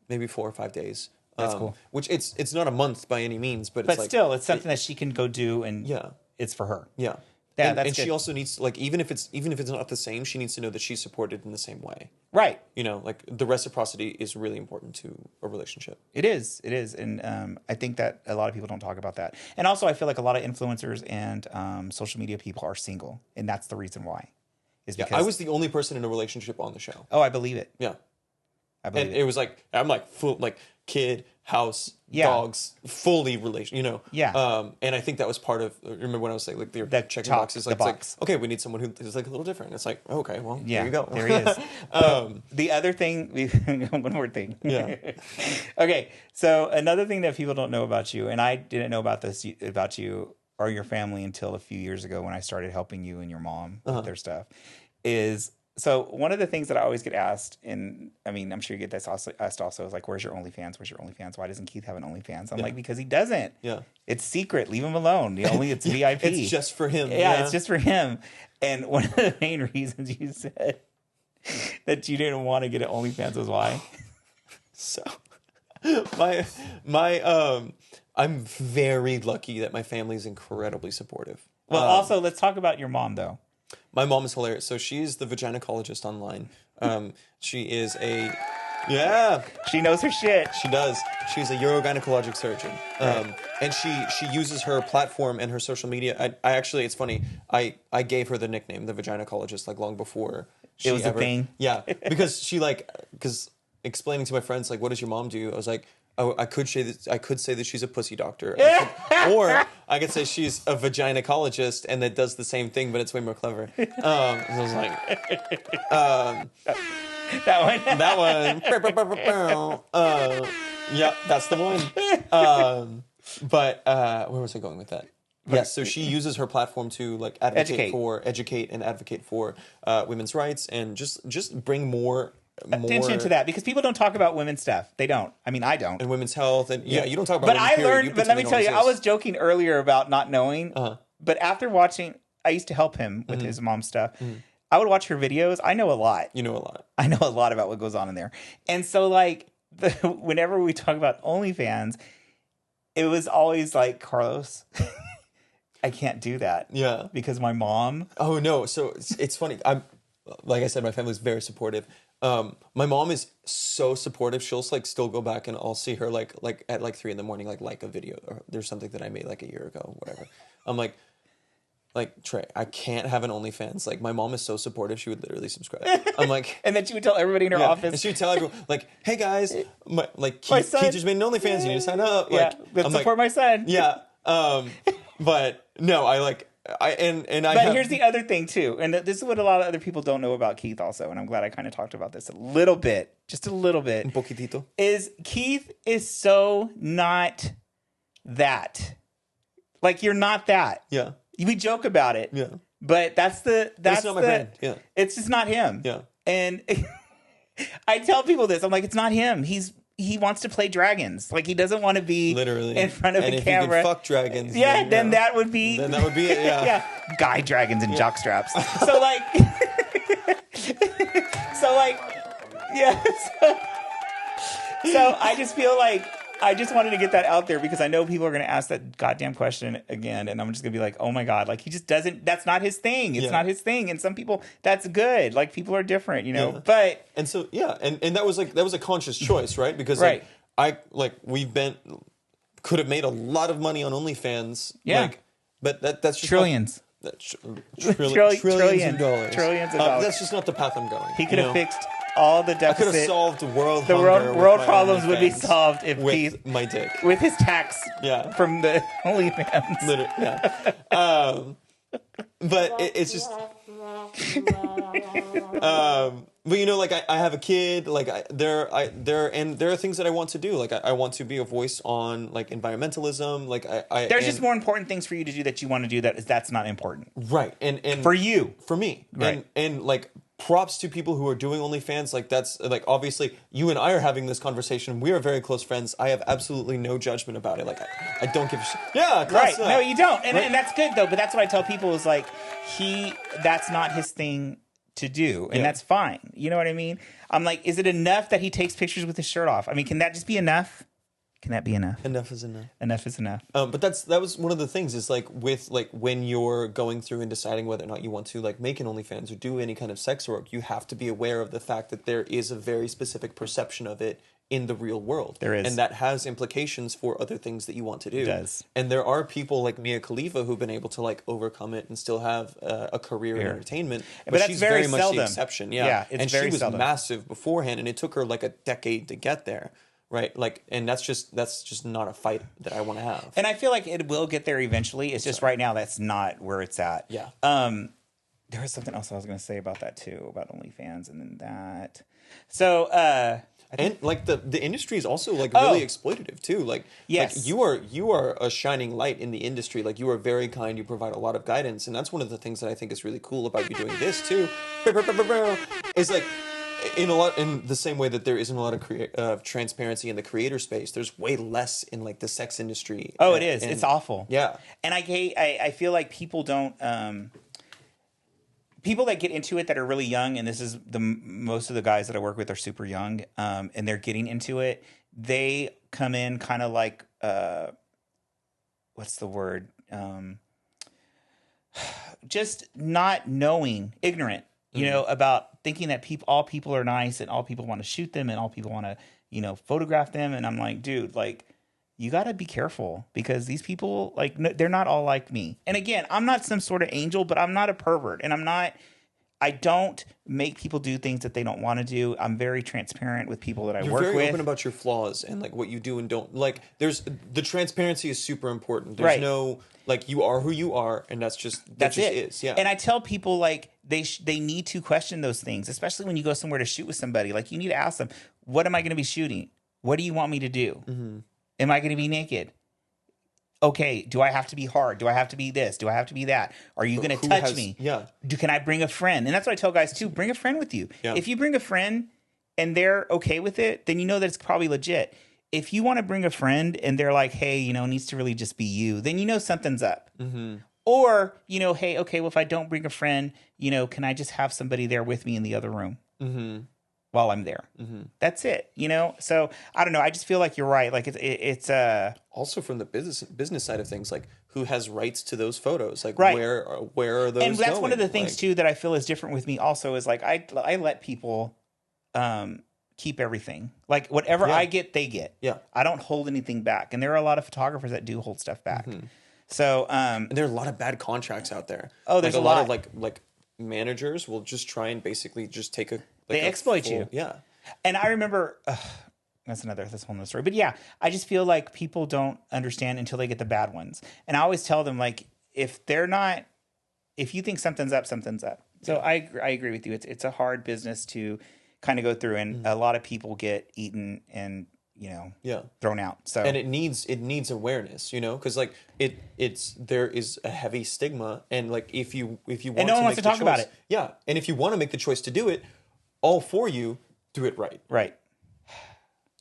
Speaker 2: maybe 4 or 5 days.
Speaker 1: That's cool.
Speaker 2: Which it's not a month by any means, but
Speaker 1: it's still it's something that she can go do, and it's for her.
Speaker 2: Yeah.
Speaker 1: Yeah,
Speaker 2: and she also needs to, like, even if it's not the same, she needs to know that she's supported in the same way.
Speaker 1: Right.
Speaker 2: Like the reciprocity is really important to a relationship.
Speaker 1: It is, and I think that a lot of people don't talk about that. And also, I feel like a lot of influencers and social media people are single, and that's the reason why. Because
Speaker 2: I was the only person in a relationship on the show.
Speaker 1: Oh, I believe it.
Speaker 2: Yeah.
Speaker 1: I believe it.
Speaker 2: It was like I'm like full like kid, house, dogs, fully relation,
Speaker 1: Yeah.
Speaker 2: And I think that was part of. Remember when I was saying like they're checking
Speaker 1: box,
Speaker 2: boxes, like, it's like, okay, we need someone who's like a little different. It's like, okay, well, there you go.
Speaker 1: There he is. The other thing, one more thing.
Speaker 2: Yeah.
Speaker 1: Okay, so another thing that people don't know about you, and I didn't know about this about you or your family until a few years ago when I started helping you and your mom with their stuff, is. So one of the things that I always get asked, and I mean, I'm sure you get this asked also, is like, where's your OnlyFans? Where's your OnlyFans? Why doesn't Keith have an OnlyFans? I'm like, because he doesn't.
Speaker 2: Yeah.
Speaker 1: It's secret. Leave him alone. It's VIP.
Speaker 2: It's just for him.
Speaker 1: Yeah, it's just for him. And one of the main reasons you said that you didn't want to get an OnlyFans was why?
Speaker 2: So I'm very lucky that my family is incredibly supportive.
Speaker 1: Well, also, let's talk about your mom, though.
Speaker 2: My mom is hilarious. So she's the vaginacologist online. She is a Yeah.
Speaker 1: She knows her shit.
Speaker 2: She does. She's a urogynecologic surgeon. And she uses her platform and her social media. I actually, it's funny. I gave her the nickname, the vaginacologist, like long before she
Speaker 1: It was
Speaker 2: ever,
Speaker 1: a thing.
Speaker 2: Yeah, because because explaining to my friends like, what does your mom do? I was like, oh, I could say that she's a pussy doctor, or I could say she's a vaginacologist and that does the same thing, but it's way more clever. So I was like,
Speaker 1: That one.
Speaker 2: Yeah, that's the one. But where was I going with that? Yes, so she uses her platform to like educate and advocate for women's rights and just bring more
Speaker 1: attention to that, because people don't talk about women's stuff. They don't. I mean, I don't.
Speaker 2: And women's health, and you don't talk about.
Speaker 1: But
Speaker 2: women's
Speaker 1: I
Speaker 2: period.
Speaker 1: learned. But let me tell you, I was joking earlier about not knowing. But after watching, I used to help him with his mom's stuff. I would watch her videos. I know a lot.
Speaker 2: You know a lot.
Speaker 1: I know a lot about what goes on in there. And so, like, whenever we talk about OnlyFans, it was always like, Carlos, I can't do that.
Speaker 2: Yeah.
Speaker 1: Because my mom.
Speaker 2: Oh no! So it's funny. Like I said, my family's very supportive. My mom is so supportive. She'll like still go back and I'll see her like at like 3 a.m, like a video or there's something that I made like a year ago, whatever. I'm like Trey, I can't have an OnlyFans. Like my mom is so supportive, she would literally subscribe. I'm like,
Speaker 1: and then she would tell everybody in her office.
Speaker 2: And she would tell everyone like, hey guys, Keith just made an OnlyFans. You need to sign up.
Speaker 1: Like, let's support my son.
Speaker 2: Yeah. But no, But
Speaker 1: here's the other thing too, and this is what a lot of other people don't know about Keith also, and I'm glad I kind of talked about this a little bit, just a little bit.
Speaker 2: Un poquitito.
Speaker 1: Is Keith is so not that. Like, you're not that.
Speaker 2: Yeah.
Speaker 1: We joke about it.
Speaker 2: Yeah.
Speaker 1: But that's
Speaker 2: not my friend. Yeah.
Speaker 1: It's just not him.
Speaker 2: Yeah.
Speaker 1: And I tell people this. I'm like, it's not him. He wants to play dragons. Like, he doesn't want to be
Speaker 2: literally
Speaker 1: in front of a
Speaker 2: if
Speaker 1: camera.
Speaker 2: you could fuck dragons.
Speaker 1: Then that would be.
Speaker 2: Then that would be it. Yeah.
Speaker 1: Yeah. Guy dragons and jock straps. So like. Yeah. So I just feel like I just wanted to get that out there because I know people are going to ask that goddamn question again, and I'm just going to be like, oh my God, like he just doesn't, that's not his thing. It's not his thing. And some people, that's good. Like, people are different, you know, but.
Speaker 2: And so, and that was a conscious choice, right? Because could have made a lot of money on OnlyFans.
Speaker 1: Yeah.
Speaker 2: Like, but that's just
Speaker 1: trillions.
Speaker 2: Trillions of dollars.
Speaker 1: Trillions of dollars.
Speaker 2: That's just not the path I'm going.
Speaker 1: He could have fixed all the deficit.
Speaker 2: I could have solved world
Speaker 1: problems would be solved if
Speaker 2: with my dick,
Speaker 1: with his tax from the OnlyFans.
Speaker 2: Literally, but it's just. But you know, like I have a kid. Like there are things that I want to do. Like I want to be a voice on like environmentalism. Like
Speaker 1: there's just more important things for you to do that you want to do that's not important.
Speaker 2: Right, and
Speaker 1: for you,
Speaker 2: for me,
Speaker 1: right,
Speaker 2: and like. Props to people who are doing OnlyFans. Like that's like obviously you and I are having this conversation. We are very close friends. I have absolutely no judgment about it. Like I don't give a shit. Yeah,
Speaker 1: right. No, you don't, and that's good though. But that's what I tell people is like that's not his thing to do, and that's fine. You know what I mean? I'm like, is it enough that he takes pictures with his shirt off? I mean, can that just be enough? Can that be enough?
Speaker 2: Enough is enough.
Speaker 1: Enough is enough.
Speaker 2: But that was one of the things is like with like when you're going through and deciding whether or not you want to like make an OnlyFans or do any kind of sex work, you have to be aware of the fact that there is a very specific perception of it in the real world.
Speaker 1: There is.
Speaker 2: And that has implications for other things that you want to do.
Speaker 1: It does.
Speaker 2: And there are people like Mia Khalifa who've been able to like overcome it and still have a career in entertainment. But she's very much the exception. Yeah.
Speaker 1: It's
Speaker 2: and she was massive beforehand and it took her like a decade to get there. Right, like, and that's just not a fight that I want to have.
Speaker 1: And I feel like it will get there eventually. It's just right now that's not where it's at.
Speaker 2: Yeah.
Speaker 1: There was something else I was going to say about that too, about OnlyFans, and then that. So,
Speaker 2: and like the industry is also like really exploitative too. Like,
Speaker 1: yes,
Speaker 2: like you are a shining light in the industry. Like you are very kind. You provide a lot of guidance, and that's one of the things that I think is really cool about you doing this too. Is like. In the same way that there isn't a lot of transparency in the creator space, there's way less in like the sex industry.
Speaker 1: Oh, it is. It's awful.
Speaker 2: Yeah,
Speaker 1: and I feel like people don't. People that get into it that are really young, and this is most of the guys that I work with are super young, and they're getting into it. They come in kind of like what's the word? Just not knowing, ignorant. you know, about thinking that all people are nice and all people want to shoot them and all people want to, you know, photograph them. And I'm like, dude, like, you got to be careful because these people, like, they're not all like me. And again, I'm not some sort of angel, but I'm not a pervert. And I don't make people do things that they don't want to do. I'm very transparent with people that I work with.
Speaker 2: You're very open about your flaws and like what you do and don't. Like, the transparency is super important. There's no, like, you are who you are, and that's just it is. Yeah.
Speaker 1: And I tell people, like, they need to question those things, especially when you go somewhere to shoot with somebody. Like, you need to ask them, what am I going to be shooting? What do you want me to do? Mm-hmm. Am I going to be naked? Okay, do I have to be hard? Do I have to be this? Do I have to be that? Are you going to touch me?
Speaker 2: Yeah.
Speaker 1: Can I bring a friend? And that's what I tell guys too. Bring a friend with you. Yeah. If you bring a friend and they're okay with it, then you know that it's probably legit. If you want to bring a friend and they're like, hey, you know, it needs to really just be you, then you know something's up. Mm-hmm. Or, you know, hey, okay, well, if I don't bring a friend, you know, can I just have somebody there with me in the other room? Mm-hmm. While I'm there. Mm-hmm. That's it, you know? So I don't know. I just feel like you're right. Like it's
Speaker 2: also from the business side of things, like who has rights to those photos? Like where are those?
Speaker 1: And that's
Speaker 2: going?
Speaker 1: One of the things too that I feel is different with me also is like I let people keep everything. Like whatever I get, they get. Yeah. I don't hold anything back. And there are a lot of photographers that do hold stuff back. Mm-hmm. So
Speaker 2: and there are a lot of bad contracts out there.
Speaker 1: Oh, there's
Speaker 2: like a lot of like managers will just try and basically just take a
Speaker 1: they exploit you.
Speaker 2: Yeah.
Speaker 1: And I remember that's a whole nother story. But yeah, I just feel like people don't understand until they get the bad ones. And I always tell them, like, if you think something's up, something's up. So I agree with you. It's a hard business to kind of go through, and a lot of people get eaten and, you know, thrown out. So
Speaker 2: and it needs awareness, you know, because like there is a heavy stigma, and like if you want
Speaker 1: and no one wants to talk about it.
Speaker 2: Yeah, and if you want to make the choice to do it, all for you, do it right.
Speaker 1: Right.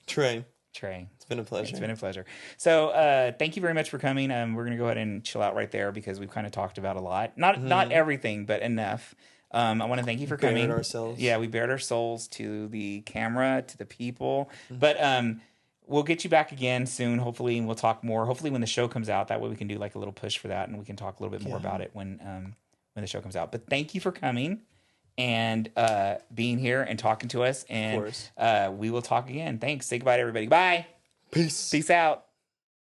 Speaker 2: Trey.
Speaker 1: It's
Speaker 2: been a pleasure.
Speaker 1: It's been a pleasure. So thank you very much for coming. We're going to go ahead and chill out right there because we've kind of talked about a lot. Not everything, but enough. I want to thank you for coming.
Speaker 2: Bared ourselves.
Speaker 1: Yeah, we bared our souls to the camera, to the people. Mm-hmm. But we'll get you back again soon, hopefully, and we'll talk more. Hopefully when the show comes out, that way we can do like a little push for that, and we can talk a little bit more about it when the show comes out. But thank you for coming and being here and talking to us. And we will talk again. Thanks. Say goodbye to everybody. Bye.
Speaker 2: Peace.
Speaker 1: Peace out.